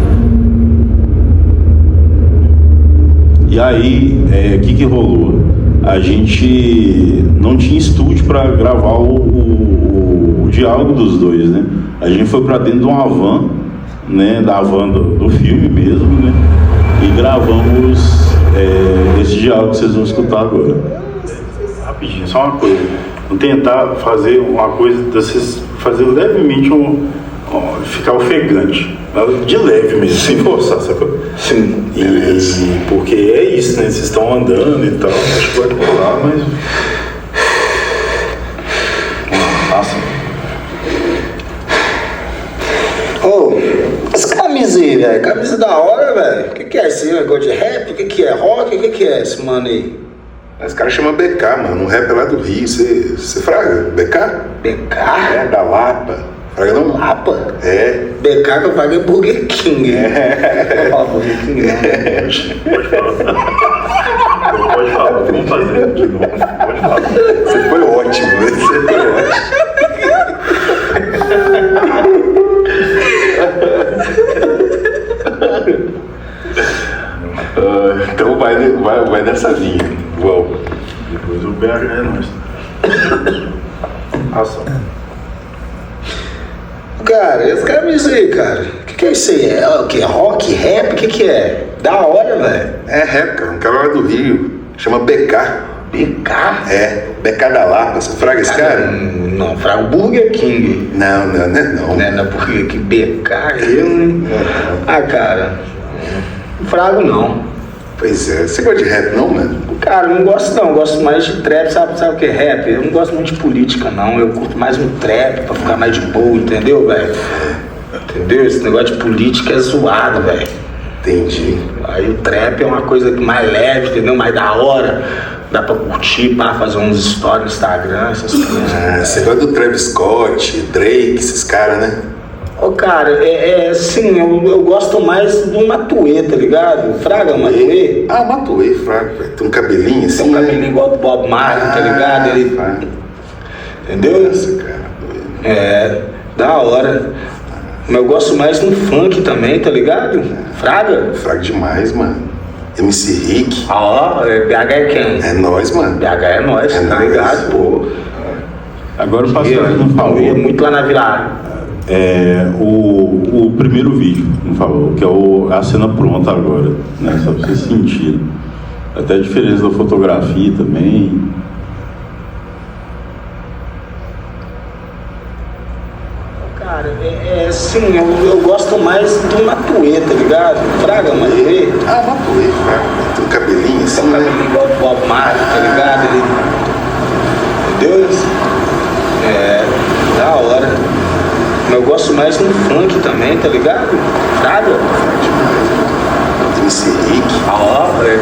E aí, o que rolou? A gente não tinha estúdio para gravar o diálogo dos dois, né? A gente foi para dentro de uma van, né, da van do filme mesmo, né? E gravamos esse diálogo que vocês vão escutar agora. Rapidinho, só uma coisa. Vamos tentar fazer uma coisa, vocês fazer levemente ficar ofegante, de leve mesmo, sem forçar, sacou? Sim. Porque é isso, né? Vocês estão andando e tal, acho que vai rolar, mas. Passa. Essa camisa aí, velho, camisa da hora, velho. O que é esse negócio de rap? O que é rock? O que é esse mano aí? Esse cara chama BK, mano. Um rap é lá do Rio. Você fraga? BK? BK? É, da Lapa. Fraga não? Lapa? É. BK que eu paguei Burger King. Não Burger King não. Pode falar. Pode falar. Vamos fazer de novo. Pode falar. Você foi ótimo, né? Você foi ótimo. Então vai nessa linha. Uau. Depois o BH é nós. Ação. Cara, essa camisa aí, cara. O que é isso aí? É o que? Rock? Rap? O que é? Da hora, velho. É rap, cara. Um cara lá do Rio. Chama BK. BK? É. BK da Lapa. Você fraga esse cara? Não, fraga o Burger King. Não. Não é Burger King. BK, eu, hein? Ah, cara. Não frago não. Pois é. Você gosta de rap não, mano? Cara, eu não gosto não. Eu gosto mais de trap. Sabe o que é rap? Eu não gosto muito de política, não. Eu curto mais um trap pra ficar mais de boa, entendeu, velho? Entendeu? Esse negócio de política é zoado, velho. Entendi. Aí o trap é uma coisa mais leve, entendeu? Mais da hora. Dá pra curtir, pra fazer uns stories no Instagram, essas coisas. Ah, você gosta do Travis Scott, Drake, esses caras, né? Ô, cara, assim, eu gosto mais do Matuê, tá ligado? Fraga Matuê. Ah, Matuê, fraga, velho. Tem um cabelinho assim, tem um cabelinho igual do Bob Marley, tá ligado? Ele... Fraga. Entendeu? Nossa, cara. Da hora. Mas eu gosto mais do funk também, tá ligado? Fraga? Fraga demais, mano. MC Rick. Ó, BH é quem? É nós, mano. BH é nós, tá ligado, pô. Agora o pastor não falou. Eu ia muito lá na Vila. O primeiro vídeo, não falou, que é a cena pronta agora, né? Só pra vocês sentirem. Até a diferença da fotografia também. Cara, assim, eu gosto mais do Matuê, tá ligado? Fraga, Matuê. Matuê, cara. Tem um cabelinho assim, Tem um cabelinho igual do Bob Marley, tá ligado? Entendeu? Da hora. Mas eu gosto mais do funk também, tá ligado? Fraga. MC Rick.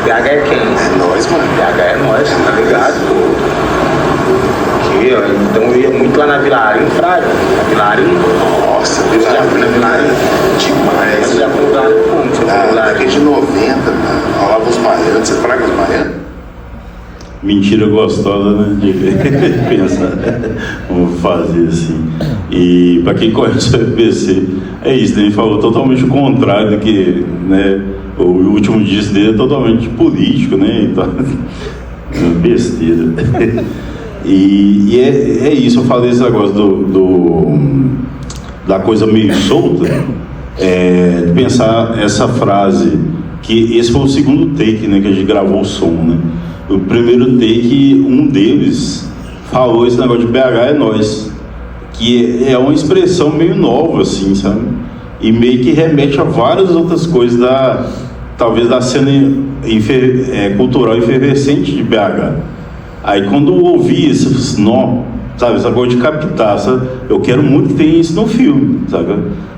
BH é quem? É nós, mano. BH é nós, tá ligado? Então eu ia muito lá na Vilarinho, Fraga. Na Vilarinho. Nossa, Vilarinho. Demais. Você já compraram ponto? Na década de 90, mano. Rolava os baianos. Você fraga os baianos? Mentira gostosa, né? De pensar. Vamos fazer assim. E para quem conhece o FBC, é isso, né? Ele falou totalmente o contrário do que, né? O último disco dele é totalmente político, né? Então, besteira. E é isso, eu falei esse negócio da coisa meio solta, de pensar essa frase, que esse foi o segundo take, né, que a gente gravou o som, né? O primeiro take, um deles falou esse negócio de BH é nós, que é uma expressão meio nova, assim, sabe? E meio que remete a várias outras coisas talvez da cena cultural efervescente de BH. Aí quando eu ouvi esse nó, sabe, essa coisa de captar, sabe? Eu quero muito que tenha isso no filme, sabe?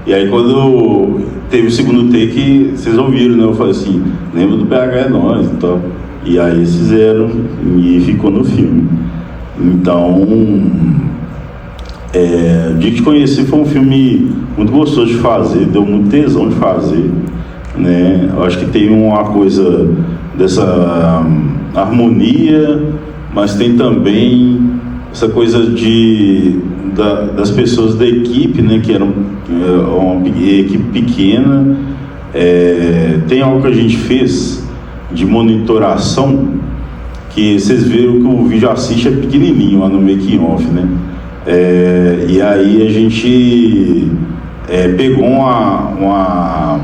E aí quando teve o segundo take, vocês ouviram, né? Eu falei assim, lembra do BH é nós e tal. E aí eles fizeram e ficou no filme. Então, o dia que te conheci foi um filme muito gostoso de fazer, deu muito tesão de fazer, né? Eu acho que tem uma coisa dessa harmonia, mas tem também essa coisa das pessoas da equipe, né, que era uma equipe pequena. Tem algo que a gente fez de monitoração, que vocês viram que o vídeo assiste é pequenininho lá no making off, né? E aí a gente pegou uma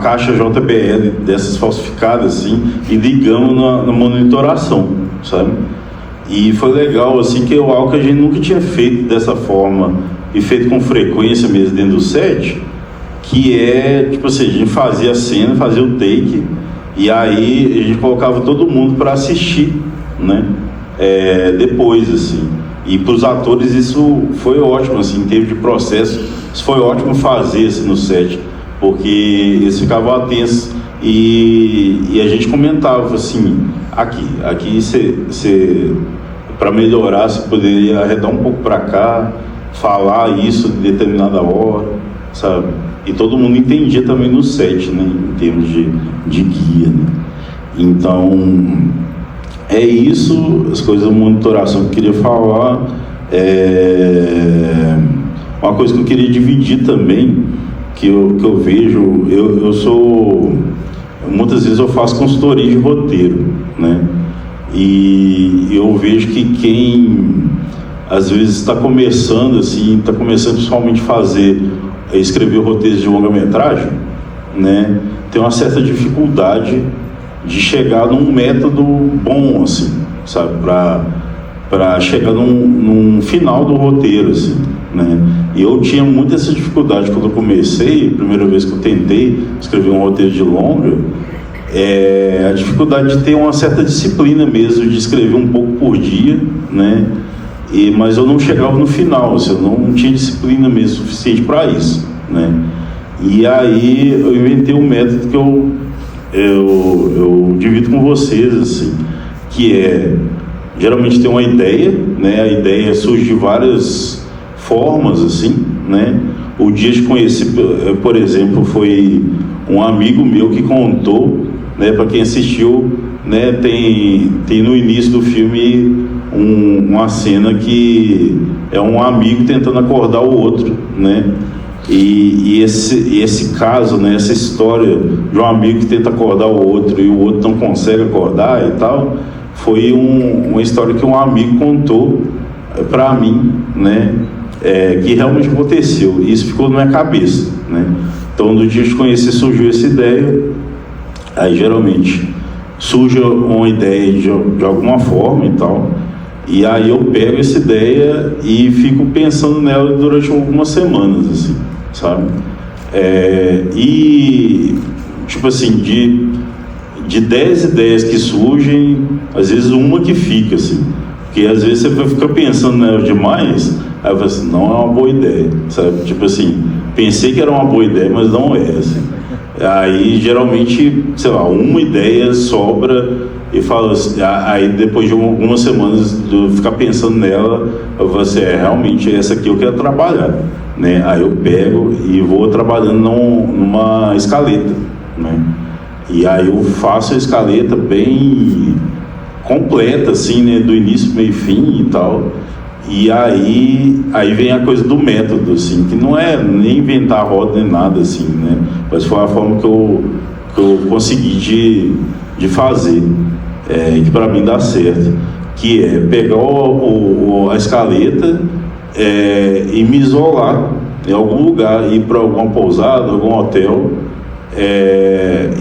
caixa JBL dessas falsificadas assim e ligamos na monitoração, sabe? E foi legal assim, que é algo que a gente nunca tinha feito dessa forma e feito com frequência mesmo dentro do set, que tipo assim, a gente fazia a cena, fazia o take e aí a gente colocava todo mundo para assistir, né? Depois assim. E para os atores isso foi ótimo assim, em termos de processo, isso foi ótimo fazer assim, no set, porque eles ficavam atentos e a gente comentava assim, aqui você para melhorar, você poderia arredar um pouco para cá, falar isso de determinada hora, sabe? E todo mundo entendia também no set, né, em termos de guia, né? Então, é isso, as coisas da monitoração que eu queria falar. Uma coisa que eu queria dividir também, que eu vejo, eu sou, muitas vezes eu faço consultoria de roteiro, né? E eu vejo que quem às vezes está começando assim, está começando principalmente a escrever roteiros de longa-metragem, né? Tem uma certa dificuldade de chegar num método bom, assim, sabe? Para chegar num final do roteiro, assim, né? E eu tinha muito essa dificuldade quando eu comecei, a primeira vez que eu tentei escrever um roteiro de longa, a dificuldade de ter uma certa disciplina mesmo, de escrever um pouco por dia, né? Mas eu não chegava no final, assim, eu não tinha disciplina mesmo suficiente para isso, né? E aí eu inventei um método que eu divido com vocês, assim, que geralmente tem uma ideia, né? A ideia surge de várias formas, assim, né? O dia de conhecer, por exemplo, foi um amigo meu que contou, né? Para quem assistiu, né? Tem no início do filme uma cena que é um amigo tentando acordar o outro, né? E esse caso, né, essa história de um amigo que tenta acordar o outro e o outro não consegue acordar e tal, foi uma história que um amigo contou para mim, né, que realmente aconteceu. E isso ficou na minha cabeça, né? Então, no dia de conhecer, surgiu essa ideia. Aí, geralmente, surge uma ideia de alguma forma e tal. E aí eu pego essa ideia e fico pensando nela durante algumas semanas, assim, sabe? E, tipo assim, de 10 ideias que surgem, às vezes uma que fica, assim. Porque às vezes você vai ficar pensando nela demais, aí eu falo assim, não é uma boa ideia, sabe? Tipo assim, pensei que era uma boa ideia, mas não é, assim. Aí, geralmente, sei lá, uma ideia sobra e falo assim, aí depois de algumas semanas de eu ficar pensando nela, eu falo assim, realmente essa aqui eu quero trabalhar, né? Aí eu pego e vou trabalhando numa escaleta, né? E aí eu faço a escaleta bem completa, assim, né? Do início, meio e fim e tal. E aí vem a coisa do método, assim, que não é nem inventar a roda nem nada, assim, né? Mas foi a forma que eu consegui de fazer, que para mim dá certo, que é pegar a escaleta e me isolar em algum lugar, ir para alguma pousada, algum hotel,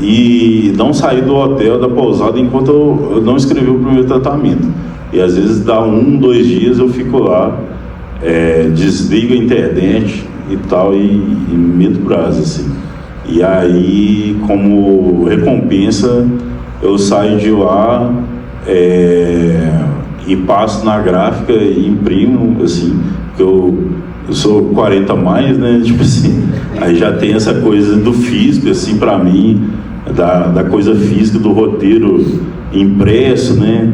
e não sair do hotel, da pousada, enquanto eu não escrevi o primeiro tratamento. E às vezes dá 2 dias eu fico lá, desligo a internet e tal, e meto o braço, assim. E aí, como recompensa, eu saio de lá e passo na gráfica e imprimo, assim, porque eu sou 40 mais, né, tipo assim, aí já tem essa coisa do físico, assim, pra mim, da coisa física, do roteiro impresso, né,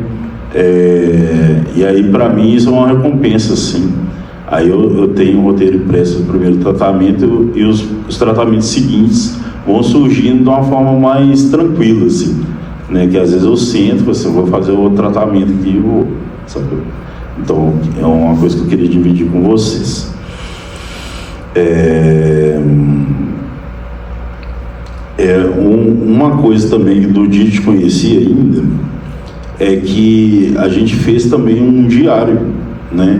e aí pra mim isso é uma recompensa, assim. Aí eu tenho um roteiro impresso do primeiro tratamento e os tratamentos seguintes vão surgindo de uma forma mais tranquila, assim, né? Que às vezes eu sinto, assim, vou fazer o tratamento aqui e vou, sabe? Então é uma coisa que eu queria dividir com vocês. Uma coisa também do dia de conhecer ainda é que a gente fez também um diário, né?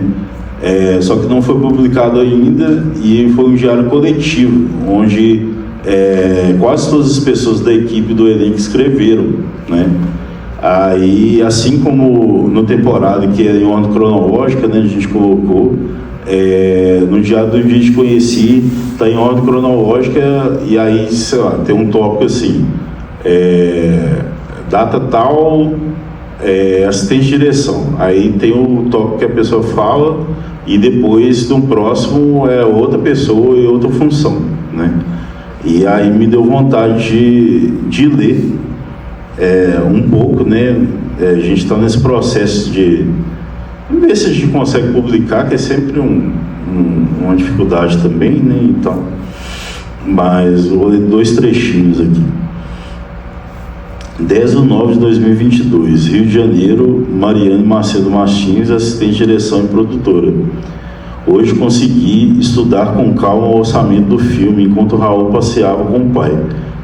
Só que não foi publicado ainda e foi um diário coletivo, onde quase todas as pessoas da equipe do elenco escreveram, né? Aí, assim como no temporada, que é em ordem cronológica, né, a gente colocou, no diário do dia de conheci, está em ordem cronológica, e aí, sei lá, tem um tópico assim, data tal, assistente de direção. Aí tem o tópico que a pessoa fala e depois no próximo é outra pessoa e outra função, né? E aí me deu vontade de ler um pouco, né? A gente está nesse processo de ver se a gente consegue publicar, que é sempre uma dificuldade também, né? Então, mas vou ler 2 trechinhos aqui. 10/9/2022, Rio de Janeiro, Mariane Macedo Martins, assistente de direção e produtora. Hoje consegui estudar com calma o orçamento do filme enquanto o Raul passeava com o pai.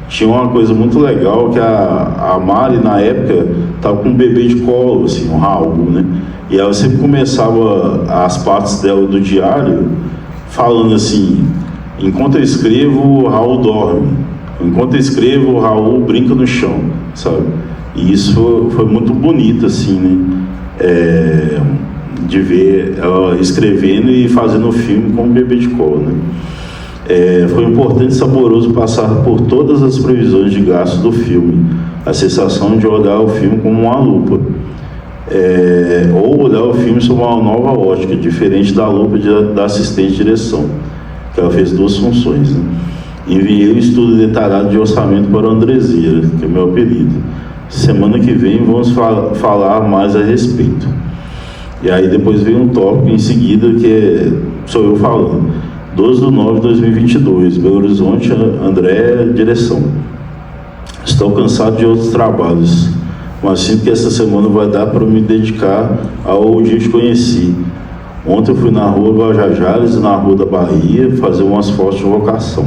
Tinha uma coisa muito legal que a Mari, na época, estava com um bebê de colo, assim, o Raul, né? E ela sempre começava as partes dela do diário falando assim, enquanto eu escrevo, o Raul dorme. Enquanto eu escrevo, o Raul brinca no chão, sabe? E isso foi muito bonito, assim, né? De ver ela escrevendo e fazendo o filme com o bebê de colo, né? Foi importante e saboroso passar por todas as previsões de gasto do filme. A sensação de olhar o filme como uma lupa. Ou olhar o filme sob uma nova ótica, diferente da lupa da assistente de direção, que ela fez 2 funções, né? Enviei o estudo detalhado de orçamento para o Andrezeira, que é o meu apelido. Semana que vem vamos falar mais a respeito. E aí depois vem um tópico em seguida que sou eu falando. 12/9/2022, Belo Horizonte, André, direção. Estou cansado de outros trabalhos, mas sinto que essa semana vai dar para me dedicar ao dia que conheci. Ontem eu fui na rua Guajajara e na rua da Bahia fazer umas fotos de vocação.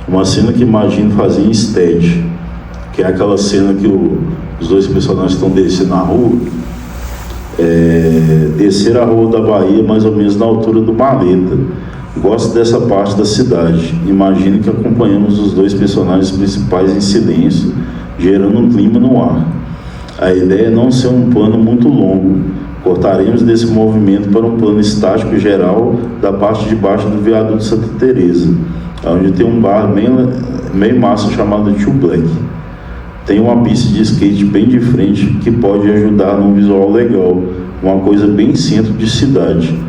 Uma cena que imagino fazer em stead, que é aquela cena que os dois personagens estão descendo na rua, descer a rua da Bahia mais ou menos na altura do Maleta. Gosto dessa parte da cidade. Imagino que acompanhamos os dois personagens principais em silêncio, gerando um clima no ar. A ideia é não ser um plano muito longo. Cortaremos desse movimento para um plano estático geral da parte de baixo do viaduto Santa Teresa, onde tem um bar meio massa chamado Tio Black. Tem uma pista de skate bem de frente que pode ajudar num visual legal, uma coisa bem centro de cidade,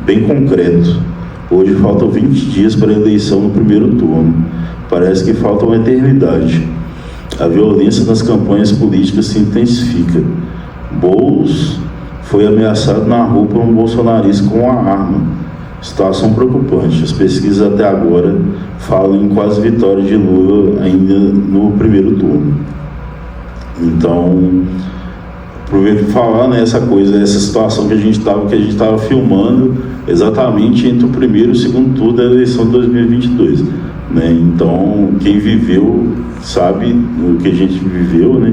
bem concreto. Hoje faltam 20 dias para a eleição no primeiro turno. Parece que falta uma eternidade. A violência nas campanhas políticas se intensifica. Boulos foi ameaçado na rua por um bolsonarista com uma arma. Situação preocupante. As pesquisas até agora falam em quase vitória de Lula ainda no primeiro turno. Então, aproveito para falar nessa coisa, essa situação que a gente estava filmando exatamente entre o primeiro e o segundo turno da eleição de 2022, né? Então, quem viveu sabe o que a gente viveu, né?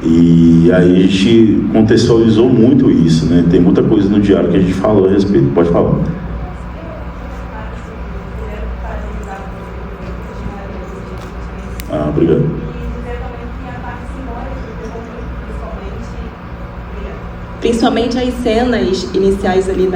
E aí a gente contextualizou muito isso, né? Tem muita coisa no diário que a gente falou a respeito. Pode falar. Obrigado. Principalmente as cenas iniciais ali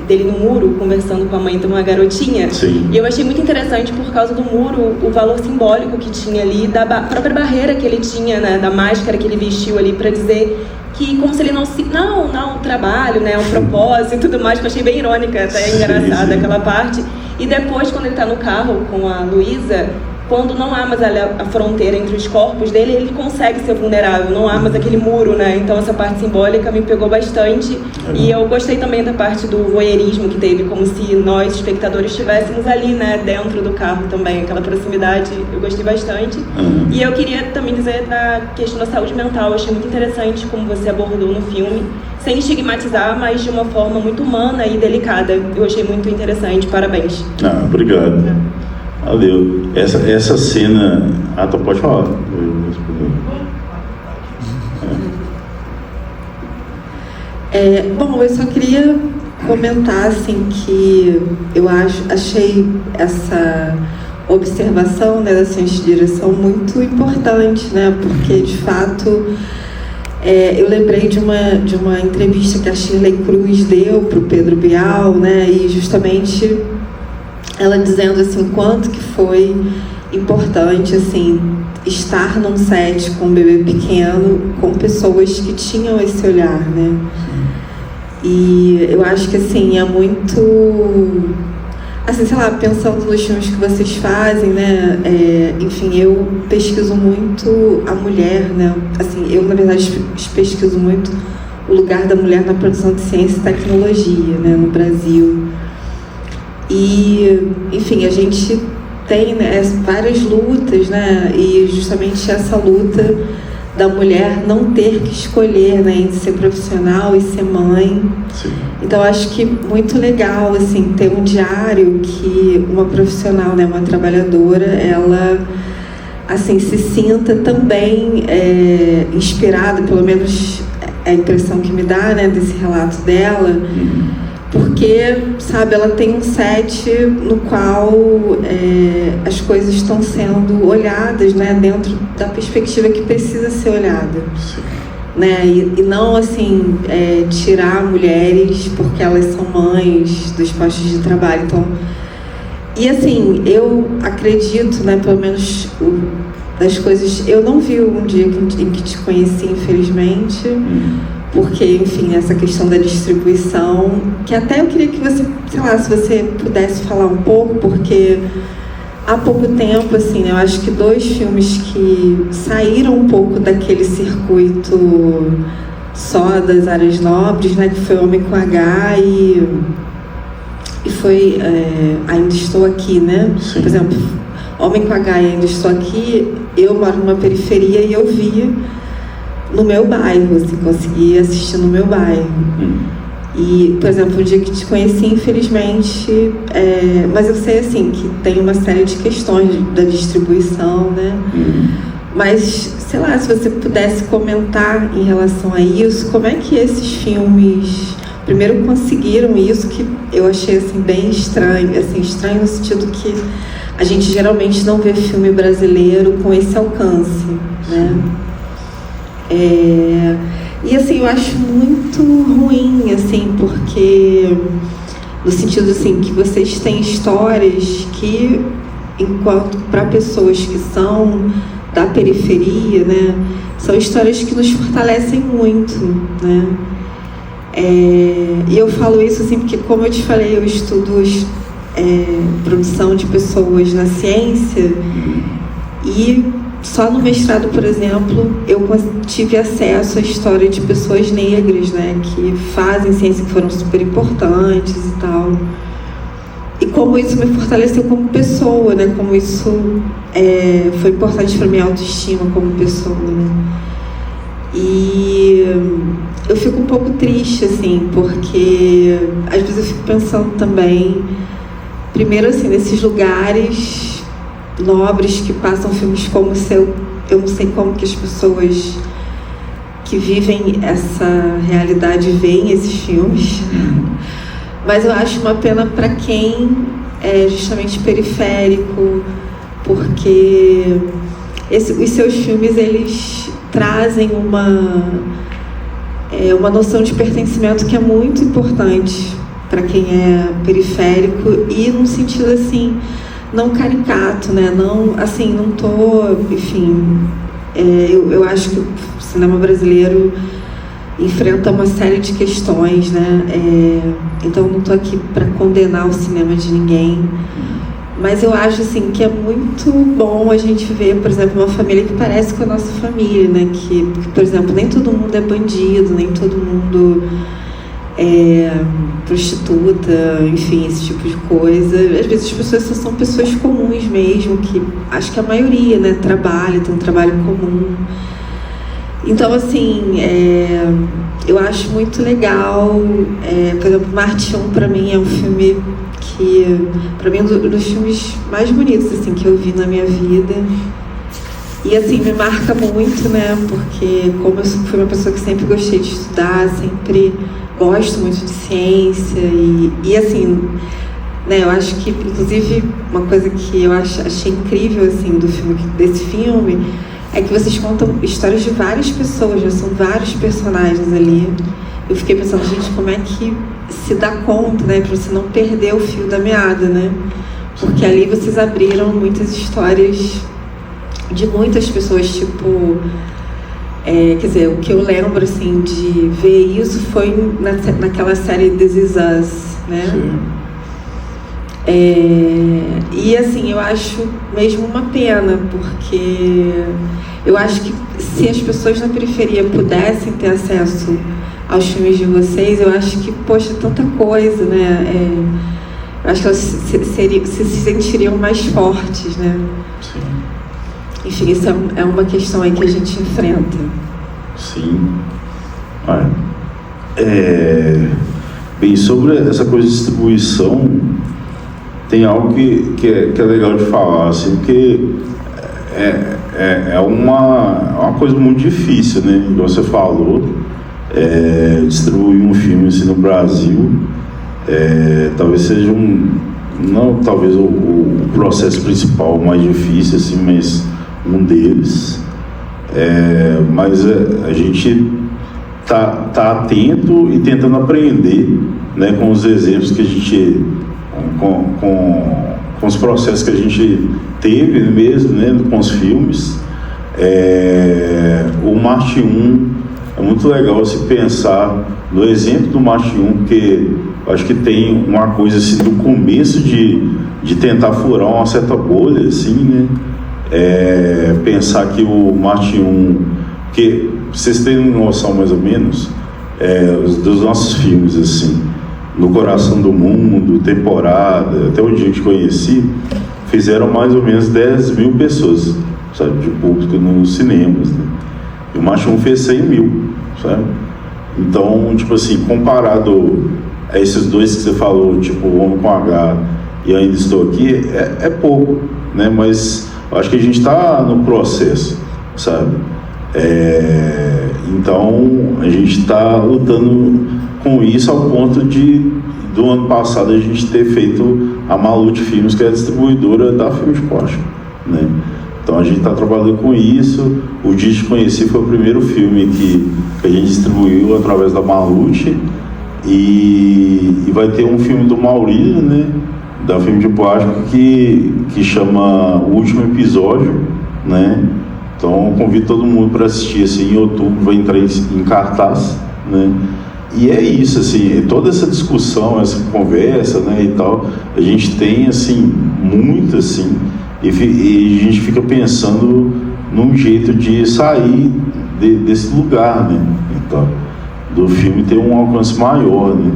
dele no muro, conversando com a mãe de uma garotinha. Sim. E eu achei muito interessante, por causa do muro, o valor simbólico que tinha ali, da própria barreira que ele tinha, né, da máscara que ele vestiu ali, para dizer que como se ele não o trabalho, né, o propósito e tudo mais, que eu achei bem irônica, até engraçada aquela parte. E depois, quando ele tá no carro com a Luísa, quando não há mais a fronteira entre os corpos dele, ele consegue ser vulnerável, não há mais aquele muro, né? Então essa parte simbólica me pegou bastante. E eu gostei também da parte do voyeurismo que teve, como se nós, espectadores, estivéssemos ali, né, dentro do carro também, aquela proximidade, eu gostei bastante. E eu queria também dizer da questão da saúde mental, eu achei muito interessante como você abordou no filme, sem estigmatizar, mas de uma forma muito humana e delicada. Eu achei muito interessante, parabéns. Obrigado. Valeu. Essa cena... tu pode falar. Bom, eu só queria comentar assim, que eu achei essa observação, né, da ciência de direção muito importante, né, porque de fato eu lembrei de uma entrevista que a Shirley Cruz deu para o Pedro Bial, né, e justamente ela dizendo assim, quanto que foi importante assim, estar num set com um bebê pequeno, com pessoas que tinham esse olhar, né? E eu acho que assim, é muito, assim, sei lá, pensando nos filmes que vocês fazem, né? Enfim, eu pesquiso muito a mulher, né? Assim, eu na verdade pesquiso muito o lugar da mulher na produção de ciência e tecnologia, né, no Brasil. E, enfim, a gente tem, né, várias lutas, né, e justamente essa luta da mulher não ter que escolher, né, entre ser profissional e ser mãe. Sim. Então, acho que muito legal, assim, ter um diário que uma profissional, né, uma trabalhadora, ela, assim, se sinta também inspirada, pelo menos é a impressão que me dá, né, desse relato dela, porque, sabe, ela tem um set no qual as coisas estão sendo olhadas, né, dentro da perspectiva que precisa ser olhada. Sim. Né, e não, assim, tirar mulheres porque elas são mães dos postos de trabalho. Então, e assim, eu acredito, né, pelo menos das coisas, eu não vi um dia em que te conheci, infelizmente, porque, enfim, essa questão da distribuição, que até eu queria que você, sei lá, se você pudesse falar um pouco, porque há pouco tempo, assim, né, eu acho que 2 filmes que saíram um pouco daquele circuito só das áreas nobres, né, que foi Homem com H e foi Ainda Estou Aqui, né? Sim. Por exemplo, Homem com H e Ainda Estou Aqui, eu moro numa periferia e eu via no meu bairro, assim, consegui assistir no meu bairro. E, por exemplo, o dia que te conheci, infelizmente, mas eu sei assim que tem uma série de questões da distribuição, né? Mas, sei lá, se você pudesse comentar em relação a isso, como é que esses filmes, primeiro, conseguiram isso, que eu achei assim bem estranho, assim, estranho no sentido que a gente geralmente não vê filme brasileiro com esse alcance, né? E assim, eu acho muito ruim, assim, porque no sentido assim que vocês têm histórias que, enquanto para pessoas que são da periferia, né, são histórias que nos fortalecem muito, né? E eu falo isso assim porque, como eu te falei, eu estudo produção de pessoas na ciência, e só no mestrado, por exemplo, eu tive acesso à história de pessoas negras, né, que fazem ciência, que foram super importantes e tal. E como isso me fortaleceu como pessoa, né, como isso foi importante para minha autoestima como pessoa, né. E eu fico um pouco triste, assim, porque às vezes eu fico pensando também, primeiro, assim, nesses lugares nobres que passam filmes como o seu. Eu não sei como que as pessoas que vivem essa realidade veem esses filmes, mas eu acho uma pena para quem é justamente periférico, porque os seus filmes, eles trazem uma noção de pertencimento que é muito importante para quem é periférico, e num sentido assim, não caricato, né? Não, assim, não tô, enfim, eu acho que o cinema brasileiro enfrenta uma série de questões, né? Então não tô aqui para condenar o cinema de ninguém, mas eu acho assim que é muito bom a gente ver, por exemplo, uma família que parece com a nossa família, né? Que, por exemplo, nem todo mundo é bandido, nem todo mundo prostituta, enfim, esse tipo de coisa. Às vezes as pessoas só são pessoas comuns mesmo, que acho que a maioria, né, tem um trabalho comum. Então, assim, eu acho muito legal. Por exemplo, Marte 1 para mim é um filme que, para mim, é um dos filmes mais bonitos assim que eu vi na minha vida. E assim, me marca muito, né, porque como eu fui uma pessoa que sempre gostei de estudar, sempre gosto muito de ciência, e assim, né, eu acho que, inclusive, uma coisa que eu achei incrível, assim, desse filme, é que vocês contam histórias de várias pessoas, já são vários personagens ali. Eu fiquei pensando, gente, como é que se dá conta, né, pra você não perder o fio da meada, né? Porque ali vocês abriram muitas histórias de muitas pessoas, tipo... quer dizer, o que eu lembro, assim, de ver isso foi naquela série This Is Us, né? Sim. E, assim, eu acho mesmo uma pena, porque eu acho que se as pessoas na periferia pudessem ter acesso aos filmes de vocês, eu acho que, poxa, tanta coisa, né? Eu acho que elas se sentiriam mais fortes, né? Sim. Enfim, isso é uma questão aí que a gente enfrenta. Sim. Bem, sobre essa coisa de distribuição, tem algo que é legal de falar, assim, porque é uma coisa muito difícil, né? Igual você falou, distribuir um filme assim no Brasil, talvez seja não talvez o processo principal mais difícil, assim, mas um deles. Mas a gente tá atento e tentando aprender, né, com os exemplos que a gente, com os processos que a gente teve mesmo, né, com os filmes. O Marte 1 é muito legal se pensar no exemplo do Marte 1, porque acho que tem uma coisa assim do começo de tentar furar uma certa bolha, assim, né? Pensar que o Marte 1, que vocês têm noção mais ou menos dos nossos filmes, assim, No Coração do Mundo, Temporada, até o dia que te conheci, fizeram mais ou menos 10 mil pessoas, sabe, de público nos cinemas, né? E o Marte 1 fez 100 mil, sabe? Então, tipo assim, comparado a esses dois que você falou, tipo O Homem com H e Ainda Estou Aqui, é pouco, né? Mas eu acho que a gente está no processo, sabe? Então a gente está lutando com isso ao ponto do ano passado a gente ter feito a Malute Filmes, que é a distribuidora da Filmes Porsche, né? Então a gente está trabalhando com isso. O Desconhecido foi o primeiro filme que a gente distribuiu através da Malute, e vai ter um filme do Maurílio, né, da Filme de Plástico, que chama O Último Episódio, né? Então eu convido todo mundo para assistir, assim, em outubro vai entrar em cartaz, né? E é isso, assim, toda essa discussão, essa conversa, né, e tal, a gente tem, assim, muito, assim, e a gente fica pensando num jeito de sair desse lugar, né, então, do filme ter um alcance maior, né.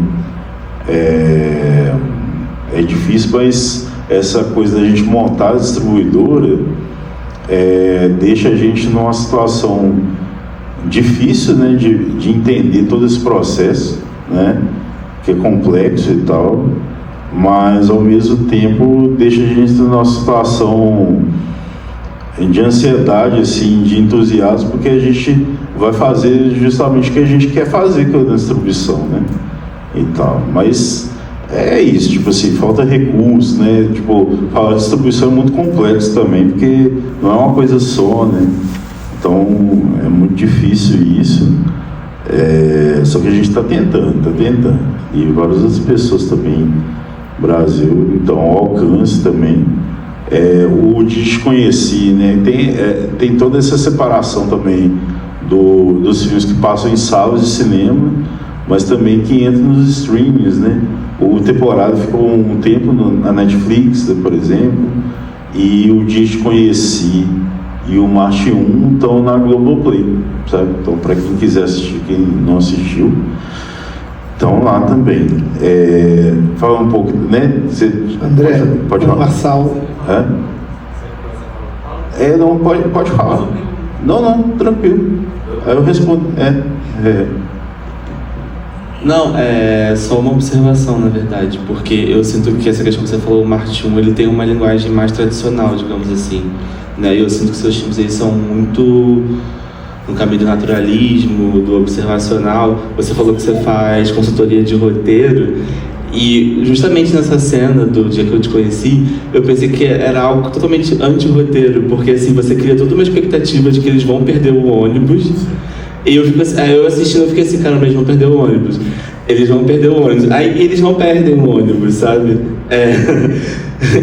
É difícil, mas essa coisa da gente montar a distribuidora deixa a gente numa situação difícil, né, de entender todo esse processo, né, que é complexo e tal, mas ao mesmo tempo deixa a gente numa situação de ansiedade, assim, de entusiasmo, porque a gente vai fazer justamente o que a gente quer fazer com a distribuição, né, e tal. Mas é isso, tipo assim, falta recursos, né, tipo, a distribuição é muito complexa também, porque não é uma coisa só, né. Então é muito difícil isso, só que a gente está tentando, e várias outras pessoas também no Brasil, então o alcance também, o Desconhecido, né, tem toda essa separação também dos filmes que passam em salas de cinema, mas também que entram nos streamings, né. O Temporada ficou um tempo na Netflix, por exemplo, e o Desconhecido e o Marte 1 estão na Globoplay, sabe? Então, para quem quiser assistir, quem não assistiu, estão lá também. Fala um pouco, né? André, pode falar. Marçal. Não, pode falar. Não, tranquilo. Aí eu respondo. Não, é só uma observação, na verdade, porque eu sinto que essa questão que você falou, o Marte 1, ele tem uma linguagem mais tradicional, digamos assim, né? Eu sinto que seus filmes eles são muito no caminho do naturalismo, do observacional. Você falou que você faz consultoria de roteiro, e justamente nessa cena do dia que eu te conheci, eu pensei que era algo totalmente anti-roteiro, porque assim, você cria toda uma expectativa de que eles vão perder o ônibus. E eu assistindo, eu fiquei assim, caramba, eles vão perder o ônibus. Eles vão perder o ônibus. Aí eles não perdem o ônibus, sabe?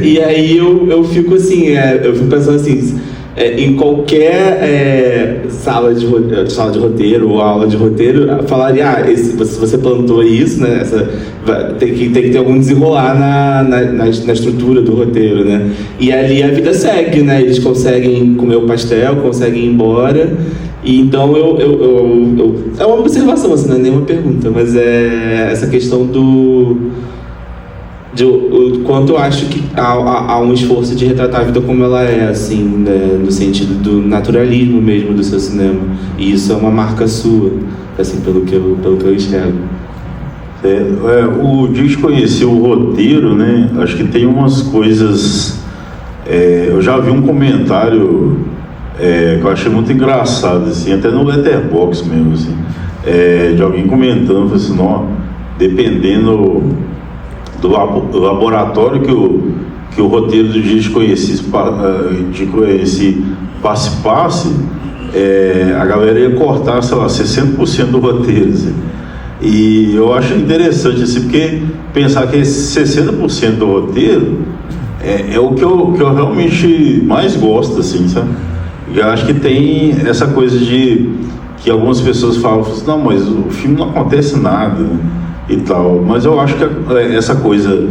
E aí eu fico assim, eu fico pensando assim, em qualquer sala de roteiro ou aula de roteiro, falaria, você plantou isso, né? Tem que ter algum desenrolar na estrutura do roteiro, né? E ali a vida segue, né? Eles conseguem comer o pastel, conseguem ir embora. E então é uma observação, assim, não é nenhuma pergunta, mas é essa questão do quanto eu acho que há um esforço de retratar a vida como ela é, assim, né, no sentido do naturalismo mesmo do seu cinema. E isso é uma marca sua, assim, pelo que eu enxergo. O Desconhecido, o roteiro, né? Acho que tem umas coisas. Eu já vi um comentário que eu achei muito engraçado, assim, até no Letterboxd mesmo, assim, de alguém comentando, falou assim, não, dependendo do laboratório que o roteiro do Desconhecido participasse, a galera ia cortar, sei lá, 60% do roteiro, assim. E eu acho interessante, assim, porque pensar que esse 60% do roteiro é o que eu realmente mais gosto, assim, sabe? Eu acho que tem essa coisa de que algumas pessoas falam assim, não, mas o filme não acontece nada, né, e tal, mas eu acho que essa coisa,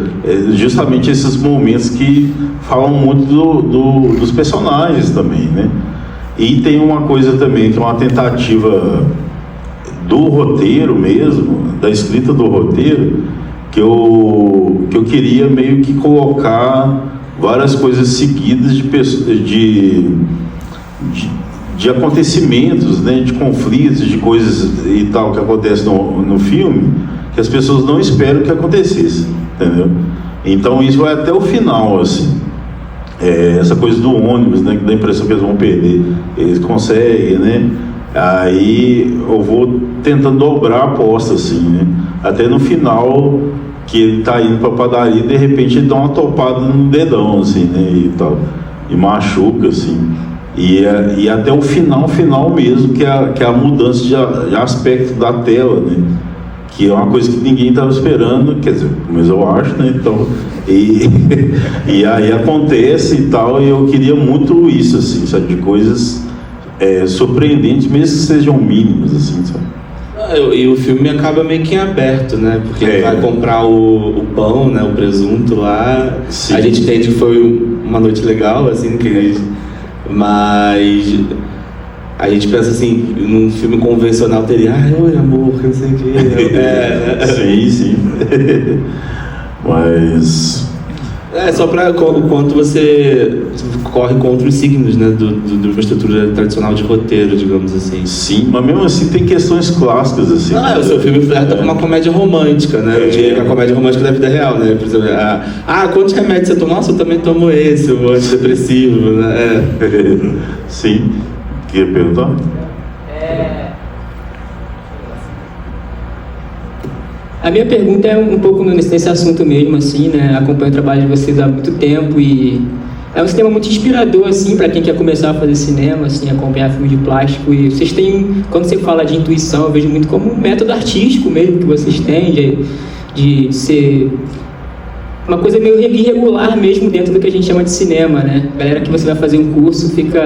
justamente esses momentos que falam muito dos personagens também, né? E tem uma coisa também que é uma tentativa do roteiro mesmo, da escrita do roteiro, que eu queria meio que colocar várias coisas seguidas de acontecimentos, né, de conflitos, de coisas e tal que acontecem no filme, que as pessoas não esperam que acontecesse, entendeu? Então isso vai até o final, assim. Essa coisa do ônibus, né, que dá a impressão que eles vão perder, eles conseguem, né? Aí eu vou tentando dobrar a aposta, assim, né? Até no final, que ele tá indo pra padaria e de repente ele dá uma topada no dedão, assim, né? E tal, e machuca, assim. E até o final mesmo, que é a mudança de aspecto da tela, né? Que é uma coisa que ninguém estava esperando, quer dizer, mas eu acho, né? Então, e aí acontece e tal, e eu queria muito isso, assim, sabe? De coisas surpreendentes, mesmo que sejam mínimas, assim, sabe? E o filme acaba meio que em aberto, né? Porque ele vai comprar o pão, né? O presunto lá. Sim. A gente entende que foi uma noite legal, assim, mas a gente pensa assim, num filme convencional teria, oi amor, não sei o que. Sim. Mas só para o quanto você corre contra os signos, né, de uma estrutura tradicional de roteiro, digamos assim. Sim, mas mesmo assim tem questões clássicas, assim. O seu filme flerta com uma comédia romântica, né? Eu diria que a comédia romântica da vida real, né? Por exemplo, quantos remédios você toma? Nossa, eu também tomo esse, o antidepressivo, né? Sim. Queria perguntar? A minha pergunta é um pouco nesse assunto mesmo, assim, né? Acompanho o trabalho de vocês há muito tempo e é um cinema muito inspirador, assim, para quem quer começar a fazer cinema, assim, acompanhar filme de plástico. E vocês têm, quando você fala de intuição, eu vejo muito como um método artístico mesmo que vocês têm, de ser uma coisa meio irregular mesmo dentro do que a gente chama de cinema, né? Galera que você vai fazer um curso fica,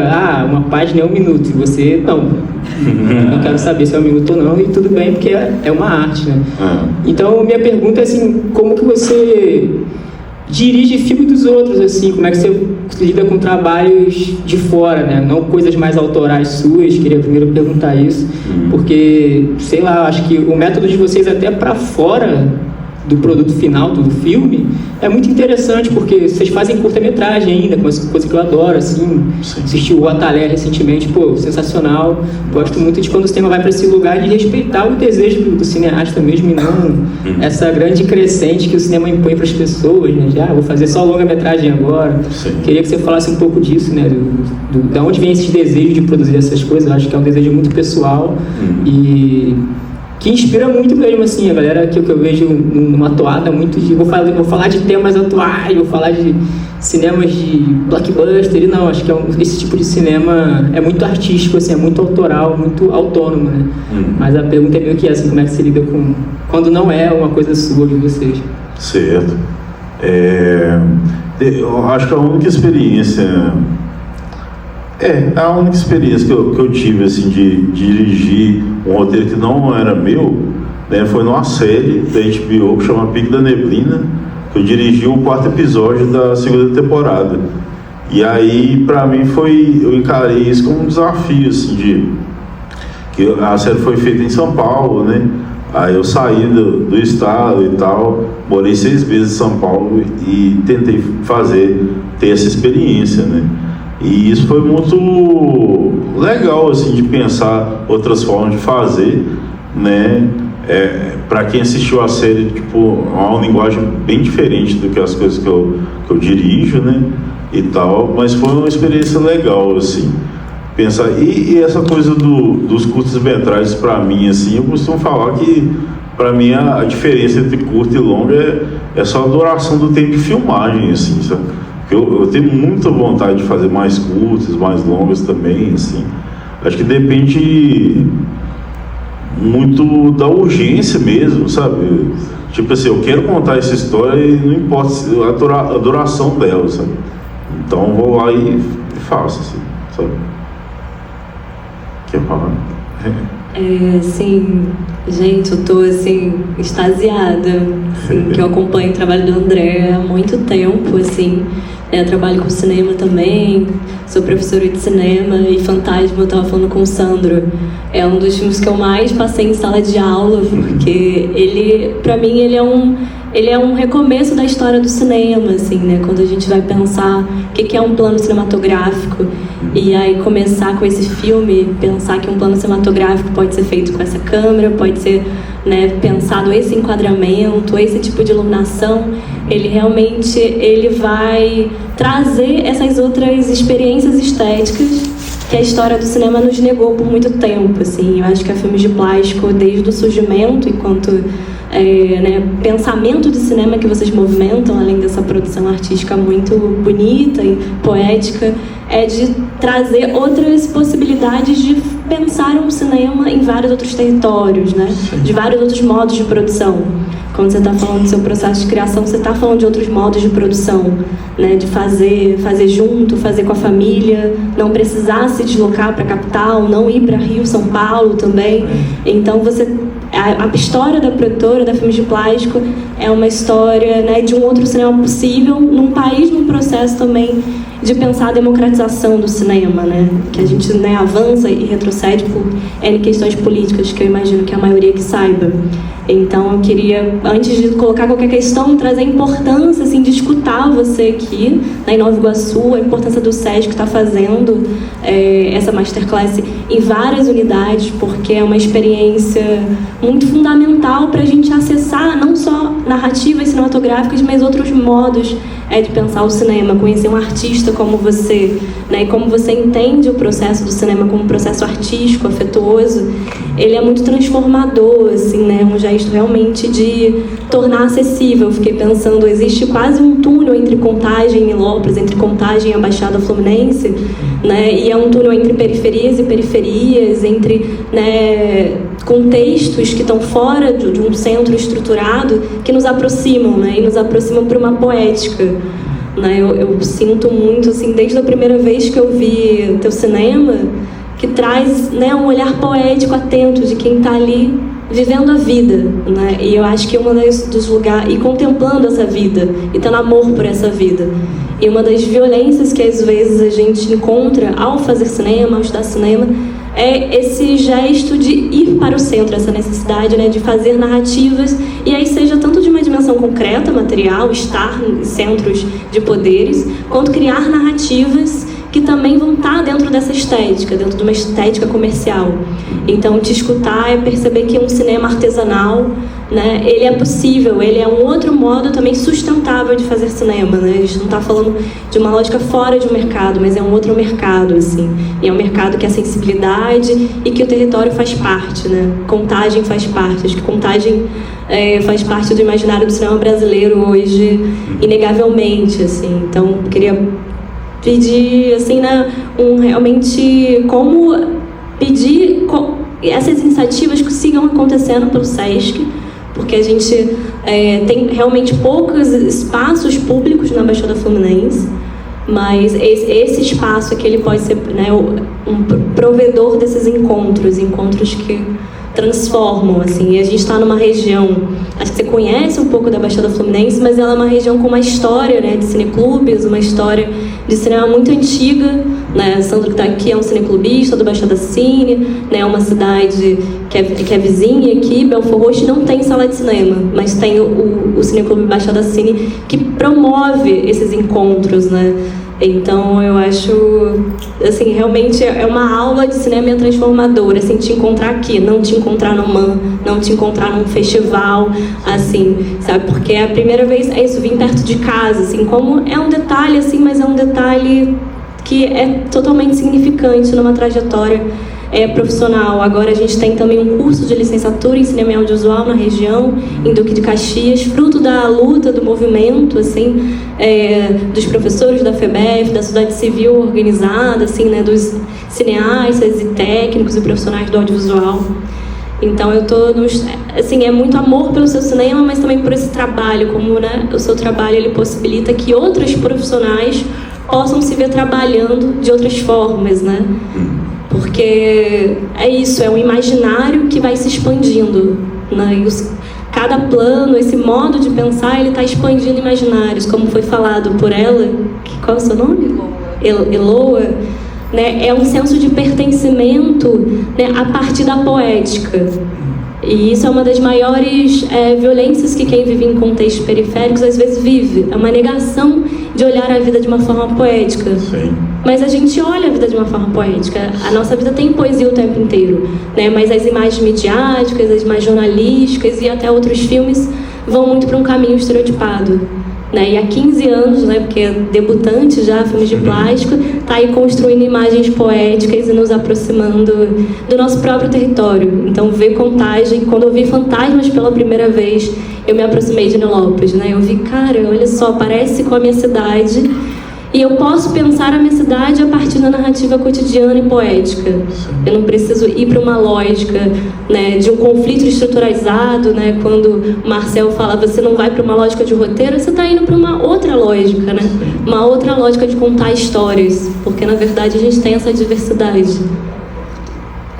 uma página é 1 minuto, e você, não quero saber se é 1 minuto ou não, e tudo bem, porque é uma arte, né? Então, minha pergunta é assim, como que você dirige filme dos outros, assim, como é que você lida com trabalhos de fora, né? Não coisas mais autorais suas, queria primeiro perguntar isso, porque, sei lá, acho que o método de vocês até para fora do produto final do filme é muito interessante, porque vocês fazem curta-metragem ainda, coisa que eu adoro, assim. Sim. Assisti o Atalé recentemente, sensacional. Gosto muito de quando o cinema vai para esse lugar de respeitar o desejo do cineasta mesmo, e não essa grande crescente que o cinema impõe para as pessoas, né? Vou fazer só longa-metragem agora. Sim. Queria que você falasse um pouco disso, né? De onde vem esse desejo de produzir essas coisas. Eu acho que é um desejo muito pessoal e que inspira muito mesmo, assim, a galera que eu vejo numa toada muito de... Vou falar de temas atuais, vou falar de cinemas de blockbuster, não, acho que esse tipo de cinema é muito artístico, assim, é muito autoral, muito autônomo, né? Mas a pergunta é meio que assim, como é que você lida com... Quando não é uma coisa sua de vocês. Certo. Eu acho que a única experiência... a única experiência que eu tive, assim, de dirigir um roteiro que não era meu, né, foi numa série da HBO que chama Pique da Neblina, que eu dirigi o 4º episódio da 2ª temporada. E aí, pra mim, eu encarei isso como um desafio, assim, que a série foi feita em São Paulo, né? Aí eu saí do estado e tal, morei 6 meses em São Paulo e tentei ter essa experiência, né? E isso foi muito legal, assim, de pensar outras formas de fazer, né? Para quem assistiu a série, tipo, uma linguagem bem diferente do que as coisas que eu dirijo, né? E tal, mas foi uma experiência legal, assim, pensar. E essa coisa dos curtas-metragens, para mim, assim, eu costumo falar que, para mim, a diferença entre curta e longa é só a duração do tempo de filmagem, assim, sabe? Eu tenho muita vontade de fazer mais curtas, mais longas também, assim. Acho que depende muito da urgência mesmo, sabe? Tipo assim, eu quero contar essa história e não importa a duração dela, sabe? Então eu vou lá e faço, assim, sabe? Quer falar? Sim, gente, eu tô, assim, extasiada, assim, que eu acompanho o trabalho do André há muito tempo, assim. né? Trabalho com cinema também, sou professora de cinema, e Fantasma, eu estava falando com o Sandro, é um dos filmes que eu mais passei em sala de aula, porque ele, para mim, ele é um recomeço da história do cinema, assim, né? Quando a gente vai pensar o que é um plano cinematográfico, e aí começar com esse filme, pensar que um plano cinematográfico pode ser feito com essa câmera, pode ser, né, pensado esse enquadramento, esse tipo de iluminação, ele realmente vai trazer essas outras experiências estéticas que a história do cinema nos negou por muito tempo, assim. Eu acho que a Filmes de Plástico, desde o surgimento, enquanto né, pensamento de cinema que vocês movimentam, além dessa produção artística muito bonita e poética, é de trazer outras possibilidades de pensar um cinema em vários outros territórios, né? De vários outros modos de produção. Quando você está falando do seu processo de criação, você está falando de outros modos de produção, né? De fazer junto, fazer com a família, não precisar se deslocar para a capital, não ir para Rio, São Paulo também. Então, a história da produtora, da Filmes de Plástico, é uma história, né, de um outro cinema possível, num país, num processo também de pensar a democratização do cinema, né? Que a gente, né, avança e retrocede por N questões políticas, que eu imagino que a maioria que saiba. Então eu queria, antes de colocar qualquer questão, trazer a importância, assim, de escutar você aqui, né, em Nova Iguaçu, a importância do SESC que está fazendo essa masterclass em várias unidades, porque é uma experiência muito fundamental para a gente acessar não só narrativas cinematográficas, mas outros modos de pensar o cinema, conhecer um artista como você, né, e como você entende o processo do cinema como um processo artístico, afetuoso. Ele é muito transformador, assim, né, um gesto realmente de tornar acessível. Eu fiquei pensando, existe quase um túnel entre Contagem e Nilópolis, entre Contagem e a Baixada Fluminense, né, e é um túnel entre periferias e periferias, entre, né, contextos que estão fora de um centro estruturado, que nos aproximam, né, e nos aproximam para uma poética, né. Eu sinto muito, assim, desde a primeira vez que eu vi teu cinema, que traz, né, um olhar poético atento de quem está ali vivendo a vida, né? E eu acho que uma dos lugares, e contemplando essa vida, e tendo amor por essa vida. E uma das violências que às vezes a gente encontra ao fazer cinema, ao estudar cinema, é esse gesto de ir para o centro, essa necessidade, né, de fazer narrativas, e aí seja tanto de uma dimensão concreta, material, estar em centros de poderes, quanto criar narrativas que também vão estar dentro dessa estética, dentro de uma estética comercial. Então, te escutar é perceber que um cinema artesanal, né, ele é possível, ele é um outro modo também sustentável de fazer cinema, né? A gente não está falando de uma lógica fora de um mercado, mas é um outro mercado, assim. E é um mercado que é sensibilidade e que o território faz parte, né? Contagem faz parte. Acho que Contagem faz parte do imaginário do cinema brasileiro hoje, inegavelmente, assim. Então, queria pedir, assim, né, realmente como pedir essas iniciativas que sigam acontecendo pelo SESC, porque a gente tem realmente poucos espaços públicos na Baixada Fluminense, mas esse espaço aqui, ele pode ser, né, um provedor desses encontros que transformam, assim. E a gente está numa região, acho que você conhece um pouco da Baixada Fluminense, mas ela é uma região com uma história, né, de cineclubes, uma história de cinema muito antiga, né? Sandro, que está aqui, é um cineclubista do Baixada Cine, né, uma cidade que é vizinha aqui, Belfort Roxo, não tem sala de cinema, mas tem o Cineclube Baixada Cine, que promove esses encontros, né? Então, eu acho, assim, realmente é uma aula de cinema transformadora, assim, te encontrar aqui, não te encontrar no MAN, não te encontrar num festival, assim, sabe? Porque é a primeira vez, é isso, vim perto de casa, assim, como é um detalhe, assim, mas é um detalhe que é totalmente significante numa trajetória profissional. Agora a gente tem também um curso de licenciatura em cinema e audiovisual na região, em Duque de Caxias, fruto da luta, do movimento, assim, dos professores da FEBEF, da sociedade civil organizada, assim, né, dos cineastas e técnicos e profissionais do audiovisual. Então eu tô assim, é muito amor pelo seu cinema, mas também por esse trabalho, como, né, o seu trabalho, ele possibilita que outros profissionais possam se ver trabalhando de outras formas, né? Porque é isso, é um imaginário que vai se expandindo, né? E cada plano, esse modo de pensar, ele está expandindo imaginários, como foi falado por ela. Qual é o seu nome? Eloa. Né? É um senso de pertencimento, né, a partir da poética. E isso é uma das maiores violências que quem vive em contextos periféricos às vezes vive. É uma negação de olhar a vida de uma forma poética. Sim. Mas a gente olha a vida de uma forma poética. A nossa vida tem poesia o tempo inteiro, né? Mas as imagens midiáticas, as imagens jornalísticas e até outros filmes vão muito para um caminho estereotipado. Né? E há 15 anos, né, porque é debutante já, filmes de plástico, está aí construindo imagens poéticas e nos aproximando do nosso próprio território. Então, ver Contagem, quando eu vi Fantasmas pela primeira vez, eu me aproximei de Nilópolis, né? Eu vi, cara, olha só, parece com a minha cidade, e eu posso pensar a minha cidade a partir da narrativa cotidiana e poética. Eu não preciso ir para uma lógica, né, de um conflito estruturalizado, né? Quando o Marcel fala, você não vai para uma lógica de roteiro, você está indo para uma outra lógica, né? Uma outra lógica de contar histórias, porque na verdade a gente tem essa diversidade.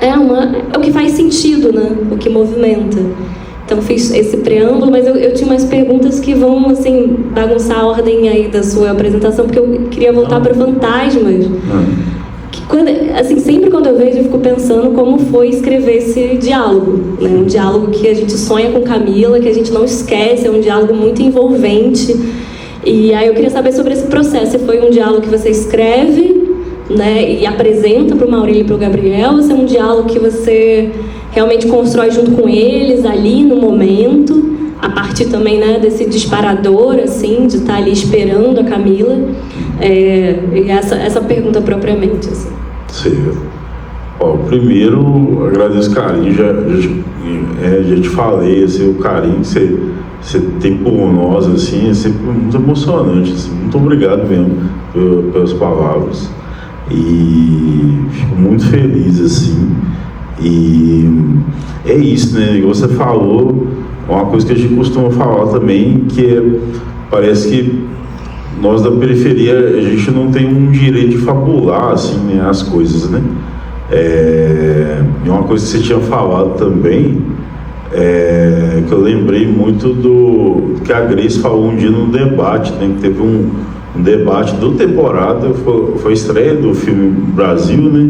É o que faz sentido, né? O que movimenta. Então fiz esse preâmbulo, mas eu tinha umas perguntas que vão, assim, bagunçar a ordem aí da sua apresentação, porque eu queria voltar para Fantasmas. Que sempre quando eu vejo, eu fico pensando como foi escrever esse diálogo, né? Um diálogo que a gente sonha com Camila, que a gente não esquece, é um diálogo muito envolvente. E aí eu queria saber sobre esse processo. Se foi um diálogo que você escreve, né, e apresenta para o Maurílio e para o Gabriel, ou se é um diálogo que você realmente constrói junto com eles ali no momento, a partir também, né, desse disparador, assim, de estar ali esperando a Camila, e essa pergunta propriamente, assim. Sim. Primeiro, agradeço o carinho, já te falei, assim, o carinho que você tem por nós, assim, é sempre muito emocionante, assim, muito obrigado mesmo pelas palavras, e fico muito feliz, assim. E é isso, né? Igual você falou, uma coisa que a gente costuma falar também, que parece que nós da periferia, a gente não tem um direito de fabular, assim, né, as coisas, né? E uma coisa que você tinha falado também, que eu lembrei muito do que a Grace falou um dia no debate, né? Que teve um debate do temporada, foi a estreia do filme Brasil, né?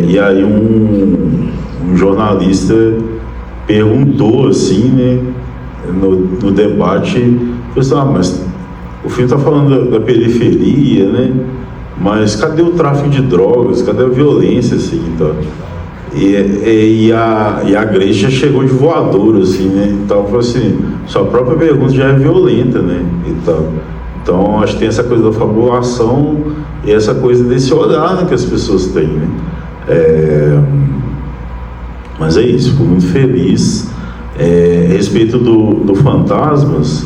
E aí um jornalista perguntou assim, né, no debate, falou assim, mas o filme está falando da periferia, né, mas cadê o tráfico de drogas, cadê a violência, assim, então? E a Grace já chegou de voador, assim, né, então falou assim, sua própria pergunta já é violenta, né, então acho que tem essa coisa da fabulação e essa coisa desse olhar, né, que as pessoas têm, né? Mas é isso, fico muito feliz. A respeito do Fantasmas,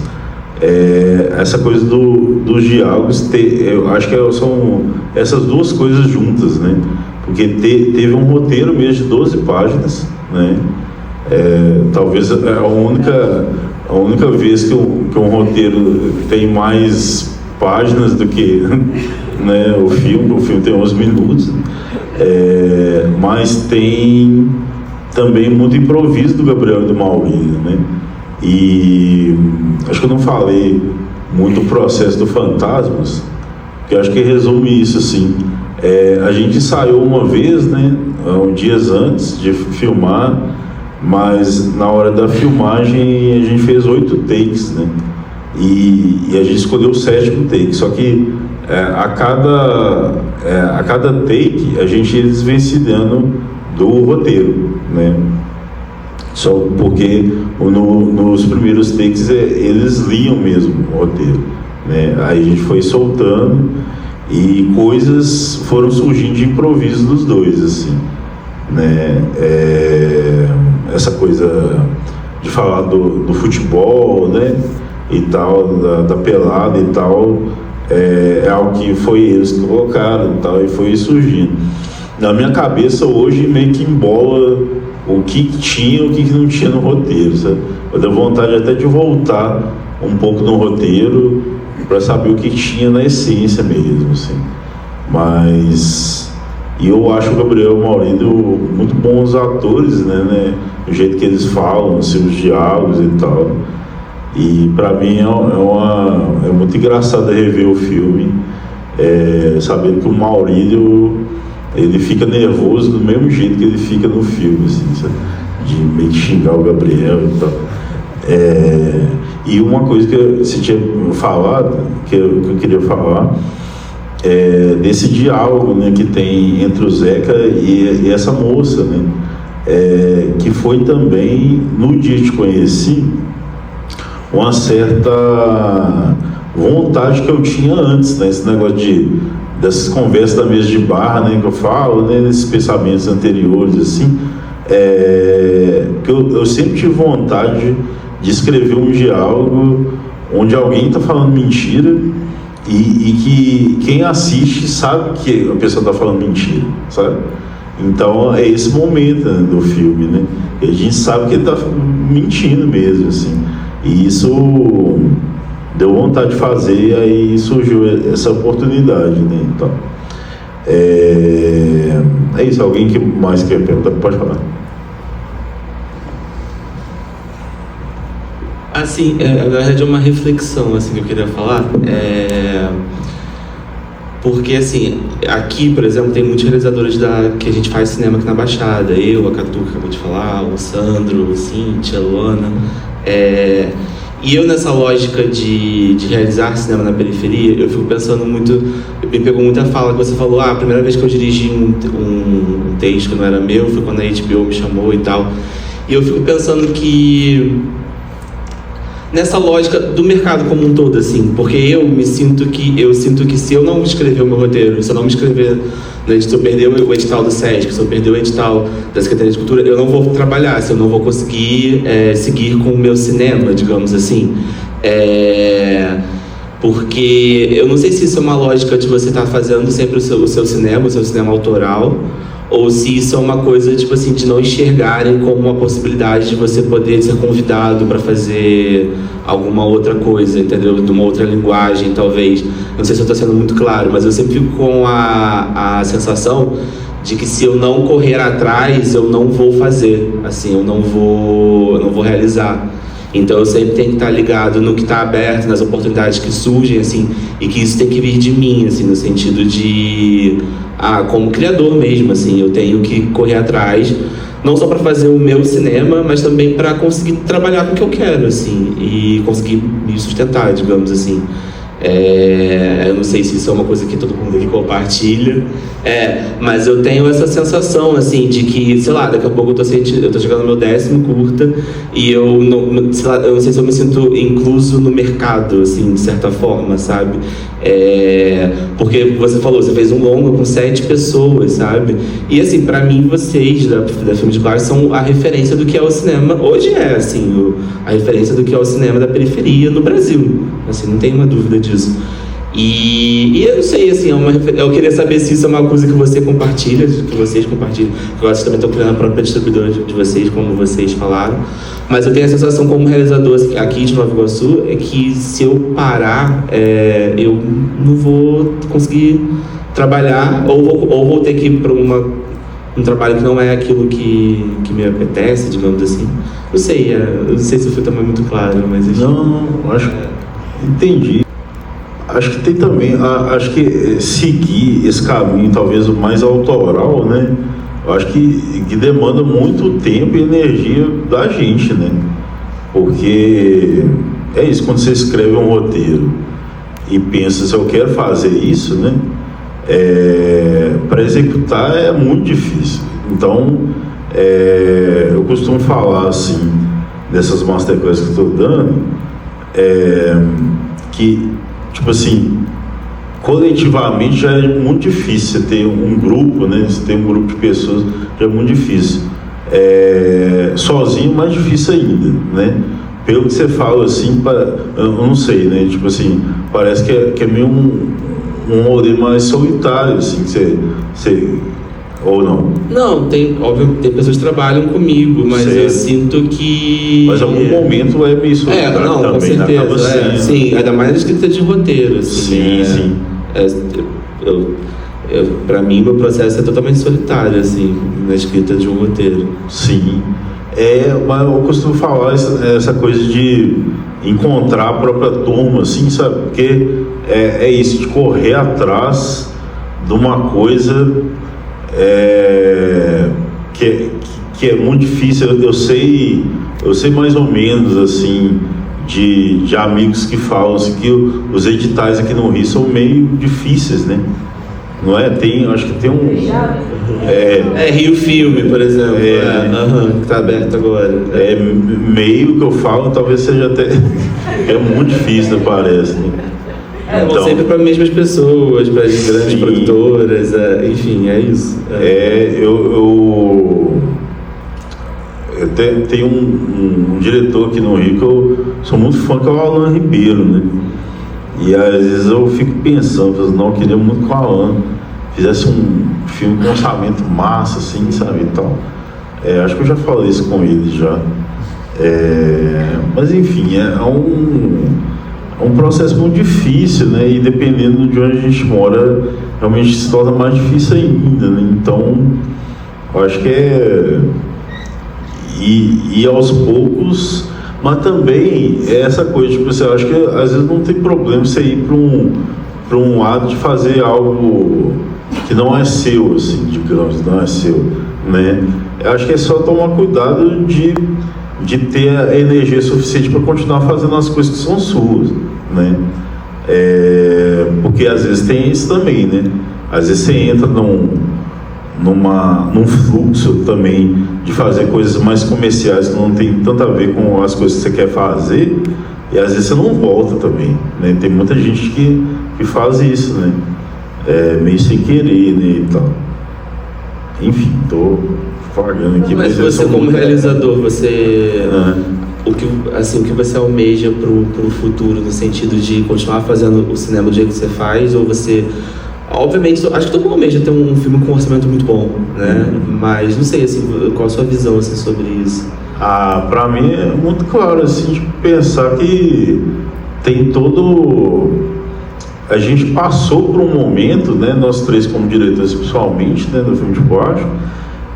essa coisa dos diálogos, eu acho que são essas duas coisas juntas, né? Porque teve um roteiro mesmo de 12 páginas, né? Talvez a única vez que um roteiro tem mais páginas do que, né, o filme tem 11 minutos, mas tem também muito improviso do Gabriel e do Maurílio, né? E acho que eu não falei muito o processo do Fantasmas, que eu acho que resume isso, assim. A gente ensaiou uma vez, né, dias antes de filmar, mas na hora da filmagem a gente fez 8 takes, né? E a gente escolheu o 7º take, só que a cada take a gente ia desvencilhando do roteiro, né? Só porque nos primeiros takes eles liam mesmo o roteiro, né? Aí a gente foi soltando e coisas foram surgindo de improviso dos dois, assim, né? Essa coisa de falar do futebol, né, e tal, da pelada e tal, é algo que foi eles que colocaram e tal, e foi surgindo. Na minha cabeça hoje meio que embola o que tinha e o que não tinha no roteiro, sabe? Eu dei vontade até de voltar um pouco no roteiro para saber o que tinha na essência mesmo, assim. Mas E eu acho o Gabriel e o Maurílio muito bons atores, né? O jeito que eles falam, os seus diálogos e tal. E para mim é muito engraçado rever o filme, sabendo que o Maurílio ele fica nervoso do mesmo jeito que ele fica no filme, assim, sabe? De meio xingar o Gabriel e tal. E uma coisa que você tinha falado, que eu queria falar, desse diálogo, né, que tem entre o Zeca e essa moça, né, que foi também, no dia que te conheci, uma certa vontade que eu tinha antes, né, esse negócio dessas conversas da mesa de bar, né, que eu falo, né, nesses pensamentos anteriores, assim, que eu sempre tive vontade de escrever um diálogo onde alguém está falando mentira e que quem assiste sabe que a pessoa está falando mentira, sabe? Então é esse momento, né, do filme, né? E a gente sabe que ele está mentindo mesmo, assim. E isso deu vontade de fazer, e aí surgiu essa oportunidade, né? Então, é isso. Alguém que mais quer perguntar? Pode falar. Assim, na verdade é uma reflexão assim, que eu queria falar. Porque, assim, aqui, por exemplo, tem muitos realizadores que a gente faz cinema aqui na Baixada. Eu, a Catu, que acabou de falar, o Sandro, o Cíntia, a Luana. E eu, nessa lógica de realizar cinema na periferia, eu fico pensando muito... Me pegou muita fala que você falou, a primeira vez que eu dirigi um texto que não era meu foi quando a HBO me chamou e tal. E eu fico pensando que... nessa lógica do mercado como um todo, assim, porque eu sinto que se eu não escrever o meu roteiro, se eu não me inscrever no edital, se eu perder o edital do SESC, se eu perder o edital da Secretaria de Cultura, eu não vou trabalhar, se eu não vou conseguir seguir com o meu cinema, digamos assim. Porque eu não sei se isso é uma lógica de você estar fazendo sempre o seu cinema autoral, ou se isso é uma coisa, tipo assim, de não enxergarem como uma possibilidade de você poder ser convidado para fazer alguma outra coisa, entendeu? De uma outra linguagem, talvez. Não sei se eu estou sendo muito claro, mas eu sempre fico com a sensação de que se eu não correr atrás, eu não vou fazer, assim, eu não vou realizar. Então eu sempre tenho que estar ligado no que está aberto, nas oportunidades que surgem, assim, e que isso tem que vir de mim, assim, no sentido de... como criador mesmo, assim, eu tenho que correr atrás, não só para fazer o meu cinema, mas também para conseguir trabalhar com o que eu quero, assim, e conseguir me sustentar, digamos assim. Eu não sei se isso é uma coisa que todo mundo aqui compartilha, mas eu tenho essa sensação, assim, de que, sei lá, daqui a pouco eu tô chegando no meu 10º curta e eu não sei se eu me sinto incluso no mercado, assim, de certa forma, sabe? Porque você falou, você fez um longa com 7 pessoas, sabe? E, assim, pra mim, vocês da Filme de Plástico são a referência do que é o cinema, hoje assim, a referência do que é o cinema da periferia no Brasil, assim, não tenho uma dúvida disso. E eu não sei, assim, eu queria saber se isso é uma coisa que você compartilha, que vocês compartilham, que vocês também estão criando a própria distribuidora de vocês, como vocês falaram, mas eu tenho a sensação como realizador aqui de Nova Iguaçu, que se eu parar, eu não vou conseguir trabalhar, ou vou ter que ir para um trabalho que não é aquilo que me apetece, digamos assim. Não sei, eu não sei se eu fui também muito claro, mas... Não, acho que entendi. Acho que tem também, acho que seguir esse caminho, talvez o mais autoral, né? Eu acho que demanda muito tempo e energia da gente, né? Porque é isso, quando você escreve um roteiro e pensa, se eu quero fazer isso, né? Para executar é muito difícil. Então, eu costumo falar, assim, dessas masterclasses que eu estou dando, que, tipo assim, coletivamente já é muito difícil você ter um grupo, né? Você tem um grupo de pessoas, já é muito difícil. Sozinho, mais difícil ainda, né? Pelo que você fala, assim, eu não sei, né? Tipo assim, parece que é meio um rolê mais solitário, assim, que você ou não? Não, óbvio, tem pessoas que trabalham comigo, mas eu sinto que... Mas em algum momento é meio solitário não, também, com certeza, né? sim, ainda mais a escrita de roteiro, assim. Sim. Pra mim, meu processo é totalmente solitário, assim, na escrita de um roteiro. Sim. Mas eu costumo falar essa coisa de encontrar a própria turma, assim, sabe? Porque é isso, de correr atrás de uma coisa que é muito difícil. Eu sei mais ou menos, assim, de amigos que falam assim, que os editais aqui no Rio são meio difíceis, né? Não é? Acho que tem um... Rio Filme, por exemplo, que tá aberto agora. Meio que eu falo, talvez seja até... é muito difícil, parece, né? Vão sempre para as mesmas pessoas, para as grandes produtoras, enfim, é isso. Eu tenho um diretor aqui no Rio que eu sou muito fã, que é o Alan Ribeiro, né? E às vezes eu fico pensando, não, eu queria muito que o Alan fizesse um filme com orçamento massa, assim, sabe, e tal. Acho que eu já falei isso com ele já. Mas enfim, é um processo muito difícil, né? E dependendo de onde a gente mora, realmente se torna mais difícil ainda, né? Então, eu acho que e aos poucos, mas também essa coisa, tipo, eu acho que às vezes não tem problema você ir para um lado de fazer algo que não é seu, assim, digamos, não é seu, né? Eu acho que é só tomar cuidado de ter a energia suficiente para continuar fazendo as coisas que são suas, né? Porque às vezes tem isso também, né? Às vezes você entra num fluxo também de fazer coisas mais comerciais que não tem tanto a ver com as coisas que você quer fazer, e às vezes você não volta também, né? Tem muita gente que faz isso, né? Meio sem querer, né, e tal. Enfim, tô falando aqui. Mas você como realizador, o que você almeja pro futuro, no sentido de continuar fazendo o cinema do jeito que você faz, ou você... Obviamente, acho que todo mundo almeja ter um filme com um orçamento muito bom, né? Mas não sei, assim, qual a sua visão, assim, sobre isso? Pra mim é muito claro, assim, de pensar que tem todo... A gente passou por um momento, né, nós três como diretores principalmente, né, do filme de plástico,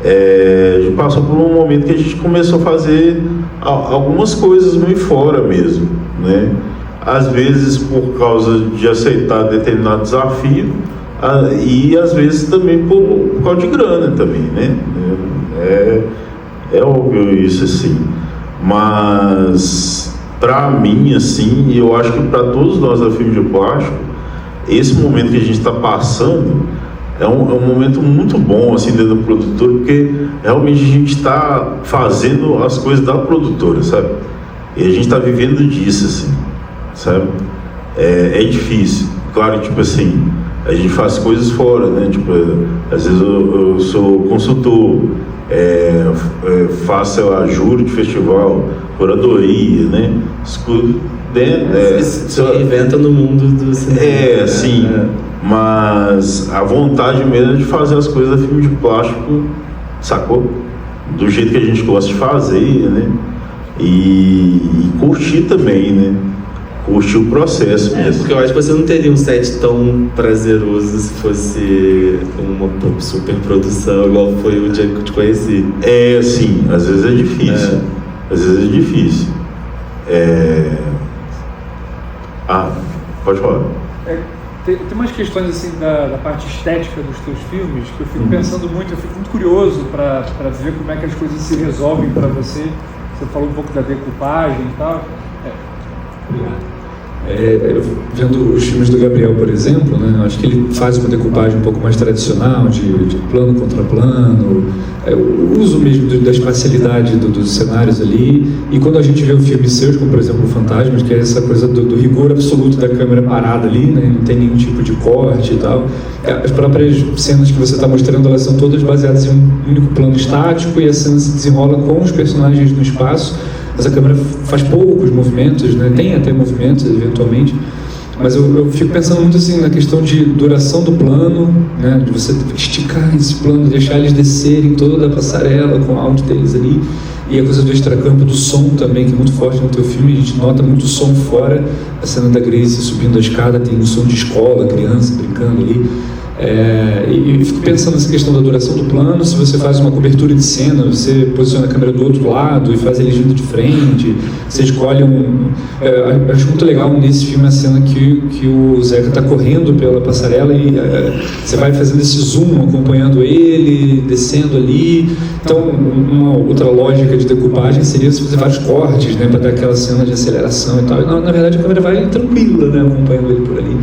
a gente passou por um momento que a gente começou a fazer algumas coisas meio fora mesmo, né? Às vezes por causa de aceitar determinado desafio, e às vezes também por causa de grana também, né? É óbvio isso, assim. Mas para mim, assim, e eu acho que para todos nós da Filme de Plástico, esse momento que a gente está passando é um momento muito bom, assim, dentro do produtor, porque realmente a gente está fazendo as coisas da produtora, sabe? E a gente está vivendo disso, assim, sabe? É difícil. Claro, tipo assim, a gente faz coisas fora, né? Tipo, às vezes eu sou consultor, faço, sei lá, júri de festival, curadoria, né? Se reinventa no mundo do cinema. Sim. Mas a vontade mesmo é de fazer as coisas da Filme de Plástico, sacou? Do jeito que a gente gosta de fazer, né? E curtir também, né? Curtir o processo mesmo. Porque eu acho que você não teria um set tão prazeroso se fosse uma super produção, igual foi o dia que eu te conheci. Sim, às vezes é difícil. Às vezes é difícil. Pode falar. Tem umas questões assim da parte estética dos teus filmes que eu fico pensando muito, eu fico muito curioso para ver como é que as coisas se resolvem para você. Você falou um pouco da decupagem e tal. Obrigado. Vendo os filmes do Gabriel, por exemplo, né, acho que ele faz uma decupagem um pouco mais tradicional, de plano contra plano, o uso mesmo da espacialidade dos cenários ali. E quando a gente vê filmes seus, como por exemplo o Fantasmas, que é essa coisa do rigor absoluto da câmera parada ali, né, não tem nenhum tipo de corte e tal. As próprias cenas que você está mostrando, elas são todas baseadas em um único plano estático, e a cena se desenrola com os personagens no espaço. Essa câmera faz poucos movimentos, né? Tem até movimentos eventualmente, mas eu fico pensando muito assim na questão de duração do plano, né? De você esticar esse plano, deixar eles descerem toda a passarela com o áudio deles ali, e a coisa do extracampo, do som também, que é muito forte no teu filme. A gente nota muito som fora. A cena da Grace subindo a escada tem um som de escola, criança brincando ali. E fico pensando nessa questão da duração do plano. Se você faz uma cobertura de cena, você posiciona a câmera do outro lado e faz ele vindo de frente, você escolhe acho muito legal nesse filme a cena que o Zeca está correndo pela passarela e você vai fazendo esse zoom acompanhando ele, descendo ali. Então, uma outra lógica de decupagem seria você fazer vários cortes, né, para dar aquela cena de aceleração e tal. E, na verdade, a câmera vai tranquila, né, acompanhando ele por ali.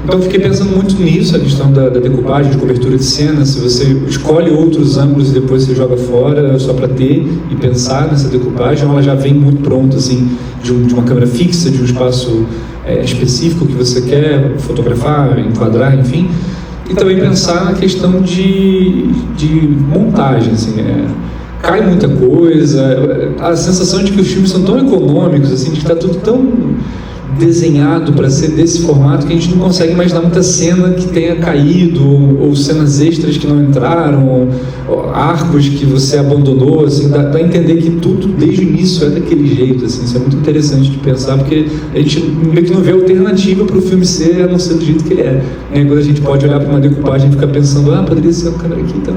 Então, fiquei pensando muito nisso, a questão da decupagem, de cobertura de cena. Se você escolhe outros ângulos e depois você joga fora só para ter e pensar nessa decupagem, ela já vem muito pronta, assim, de uma câmera fixa, de um espaço específico que você quer fotografar, enquadrar, enfim. E também pensar na questão de montagem, assim, cai muita coisa, a sensação de que os filmes são tão econômicos, assim, de que está tudo tão desenhado para ser desse formato que a gente não consegue imaginar muita cena que tenha caído, ou cenas extras que não entraram, ou arcos que você abandonou, assim, dá a entender que tudo desde o início é daquele jeito, assim. Isso é muito interessante de pensar, porque a gente meio que não vê alternativa para o filme ser, a não ser do jeito que ele é. Quando a gente pode olhar para uma decupagem e ficar pensando, poderia ser uma câmera aqui, então...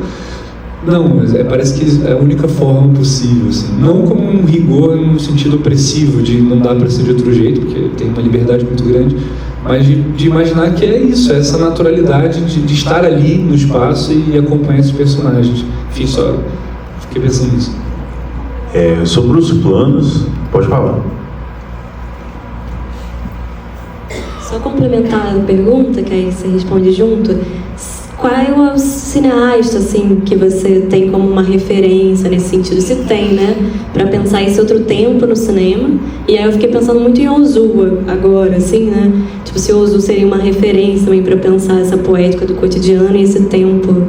Não, parece que é a única forma possível, assim. Não como um rigor no sentido opressivo, de não dá para ser de outro jeito, porque tem uma liberdade muito grande, mas de imaginar que é isso, é essa naturalidade de estar ali no espaço e acompanhar esses personagens. Enfim, só fiquei pensando nisso. Sobre os planos, pode falar. Só complementar a pergunta, que aí você responde junto. Qual é o cineasta, assim, que você tem como uma referência nesse sentido? Se tem, né? Para pensar esse outro tempo no cinema. E aí eu fiquei pensando muito em Ozuwa agora, assim, né? Tipo, se Ozu seria uma referência também para pensar essa poética do cotidiano e esse tempo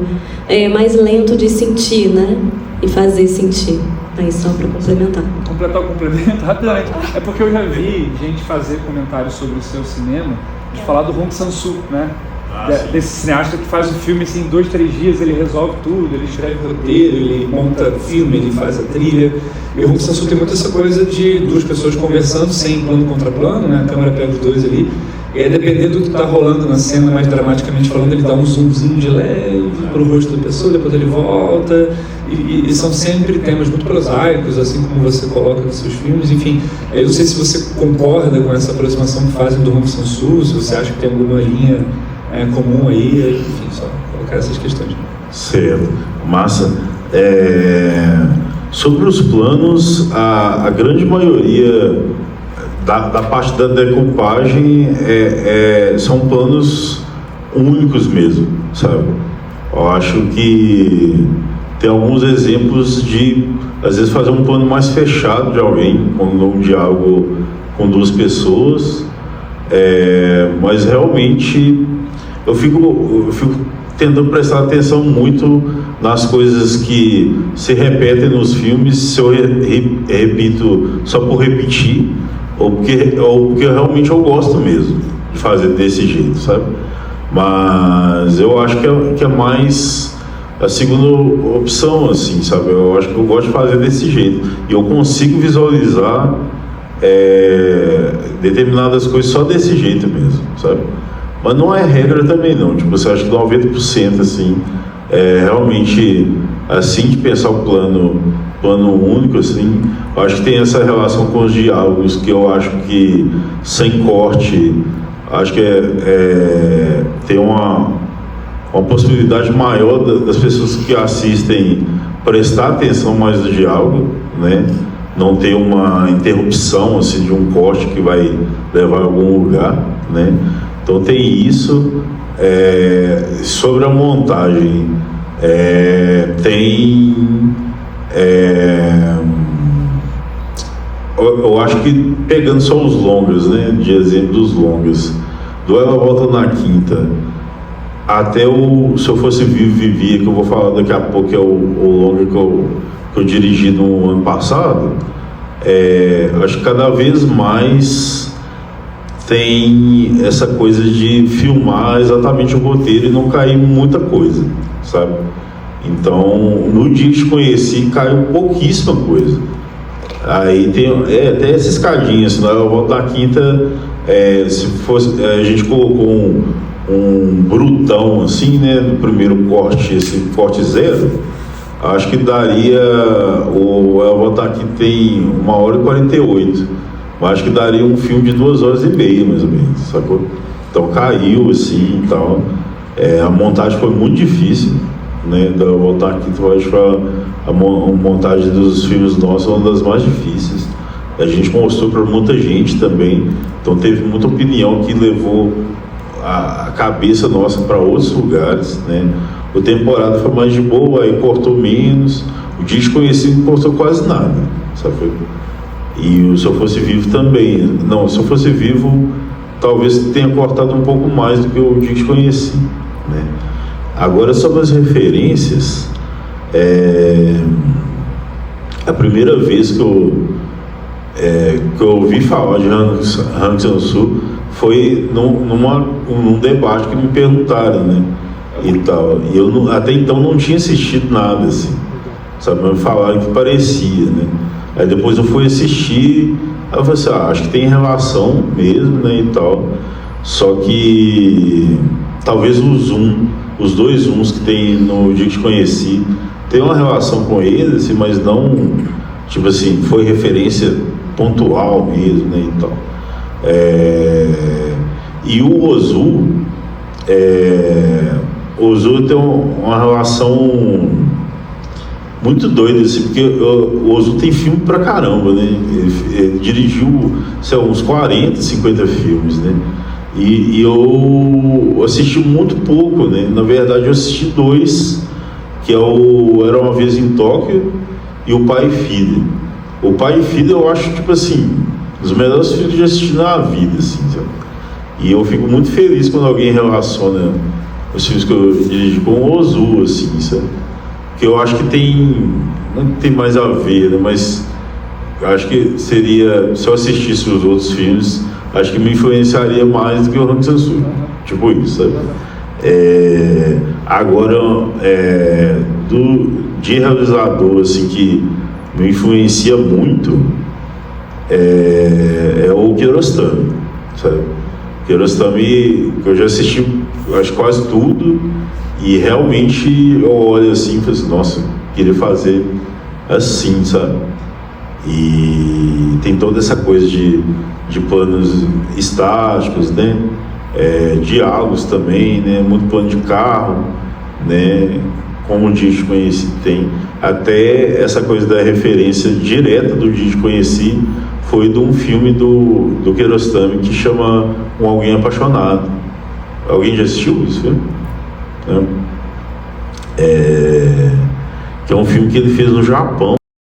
mais lento de sentir, né? E fazer sentir. Aí só para complementar. Completar o complemento rapidamente. É porque eu já vi gente fazer comentários sobre o seu cinema, de falar do Hong Sang-soo, né? Desse cineasta que faz o filme assim, em 2, 3 dias, ele resolve tudo, ele escreve o roteiro, ele monta o filme, ele faz a trilha. E o Hong Sang-soo tem muito essa coisa de duas pessoas conversando sem plano contra plano, né? A câmera pega os dois ali. E aí, dependendo do que está rolando na cena, mais dramaticamente falando, ele dá um zoomzinho de leve para o rosto da pessoa, depois ele volta. E são sempre temas muito prosaicos, assim como você coloca nos seus filmes. Enfim, eu não sei se você concorda com essa aproximação que fazem do Hong Sang-soo, se você acha que tem alguma linha comum aí, enfim, só colocar essas questões. Certo, massa. Sobre os planos, a grande maioria da parte da decupagem são planos únicos mesmo, sabe? Eu acho que tem alguns exemplos de, às vezes, fazer um plano mais fechado de alguém, quando um diálogo com duas pessoas, mas realmente eu fico tentando prestar atenção muito nas coisas que se repetem nos filmes, se eu repito só por repetir, ou porque realmente eu gosto mesmo de fazer desse jeito, sabe? Mas eu acho que é mais a segunda opção, assim, sabe? Eu acho que eu gosto de fazer desse jeito. E eu consigo visualizar determinadas coisas só desse jeito mesmo, sabe? Mas não é regra também não, tipo, você acha que 90% assim, realmente assim de pensar o plano único, assim, eu acho que tem essa relação com os diálogos, que eu acho que sem corte, acho que tem uma possibilidade maior das pessoas que assistem prestar atenção mais no diálogo, né? Não ter uma interrupção assim, de um corte que vai levar a algum lugar, né? Então tem isso. Sobre a montagem, eu acho que pegando só os longas, né, de exemplo dos longas, do Ela Volta na Quinta até Se Eu Fosse Vivo, Vivia, que eu vou falar daqui a pouco, que é o longa que eu dirigi no ano passado, acho que cada vez mais tem essa coisa de filmar exatamente o roteiro e não cair muita coisa, sabe? Então, no dia que te conheci, caiu pouquíssima coisa. Aí tem até essa escadinha, senão Ela Volta na Quinta, se fosse, a gente colocou um brutão assim, né, do primeiro corte, esse corte 0, acho que daria, eu vou botar aqui, tem 1h48, mas acho que daria um filme de 2h30 mais ou menos, sacou? Então caiu assim e tal. A montagem foi muito difícil, né? Eu vou botar aqui, eu acho que a montagem dos filmes nossos é uma das mais difíceis. A gente mostrou para muita gente também, então teve muita opinião que levou a cabeça nossa para outros lugares, né? O Temporada foi mais de boa, aí cortou menos. O Desconhecido cortou quase nada, sabe? E o Se Eu Fosse Vivo também. Não, Se Eu Fosse Vivo talvez tenha cortado um pouco mais do que o Desconhecido, né? Agora, sobre as referências, a primeira vez que eu ouvi falar de Hang Sang-soo foi num debate que me perguntaram, né? E tal. E eu até então não tinha assistido nada assim, sabe? Mas me falaram que parecia, né? Aí depois eu fui assistir, aí eu falei assim, acho que tem relação mesmo, né? E tal. Só que talvez os dois zooms que tem no Dia que Te Conheci tem uma relação com ele, assim, mas não, tipo assim, foi referência pontual mesmo, né? E tal. E o Ozu, o Ozu tem uma relação muito doida, assim, porque o Ozu tem filme pra caramba, né? Ele dirigiu, sei lá, uns 40, 50 filmes, né? E eu assisti muito pouco, né? Na verdade, eu assisti 2, que é o Era Uma Vez em Tóquio e o Pai e Filha. O Pai e Filha eu acho, tipo assim, os melhores filmes que eu já assisti na vida, assim, sabe? E eu fico muito feliz quando alguém relaciona os filmes que eu dirigi com o Ozu, assim, sabe? Porque eu acho que não tem mais a ver, né? Mas eu acho que seria, se eu assistisse os outros filmes, acho que me influenciaria mais do que o Hang Sang-soo, tipo isso, sabe? Agora, de realizador, assim, que me influencia muito, é o Kiarostami, sabe? Kiarostami, eu já assisti, acho, quase tudo, e realmente eu olho assim e falo assim, nossa, queria fazer assim, sabe? E tem toda essa coisa de planos estáticos, né? Diálogos também, né? Muito plano de carro, né? Como o Dia que Te Conheci tem. Até essa coisa da referência direta do Dia que Te Conheci foi de um filme do Kiarostami que chama Um Alguém Apaixonado. Alguém já assistiu esse filme? Não? Que é um filme que ele fez no Japão.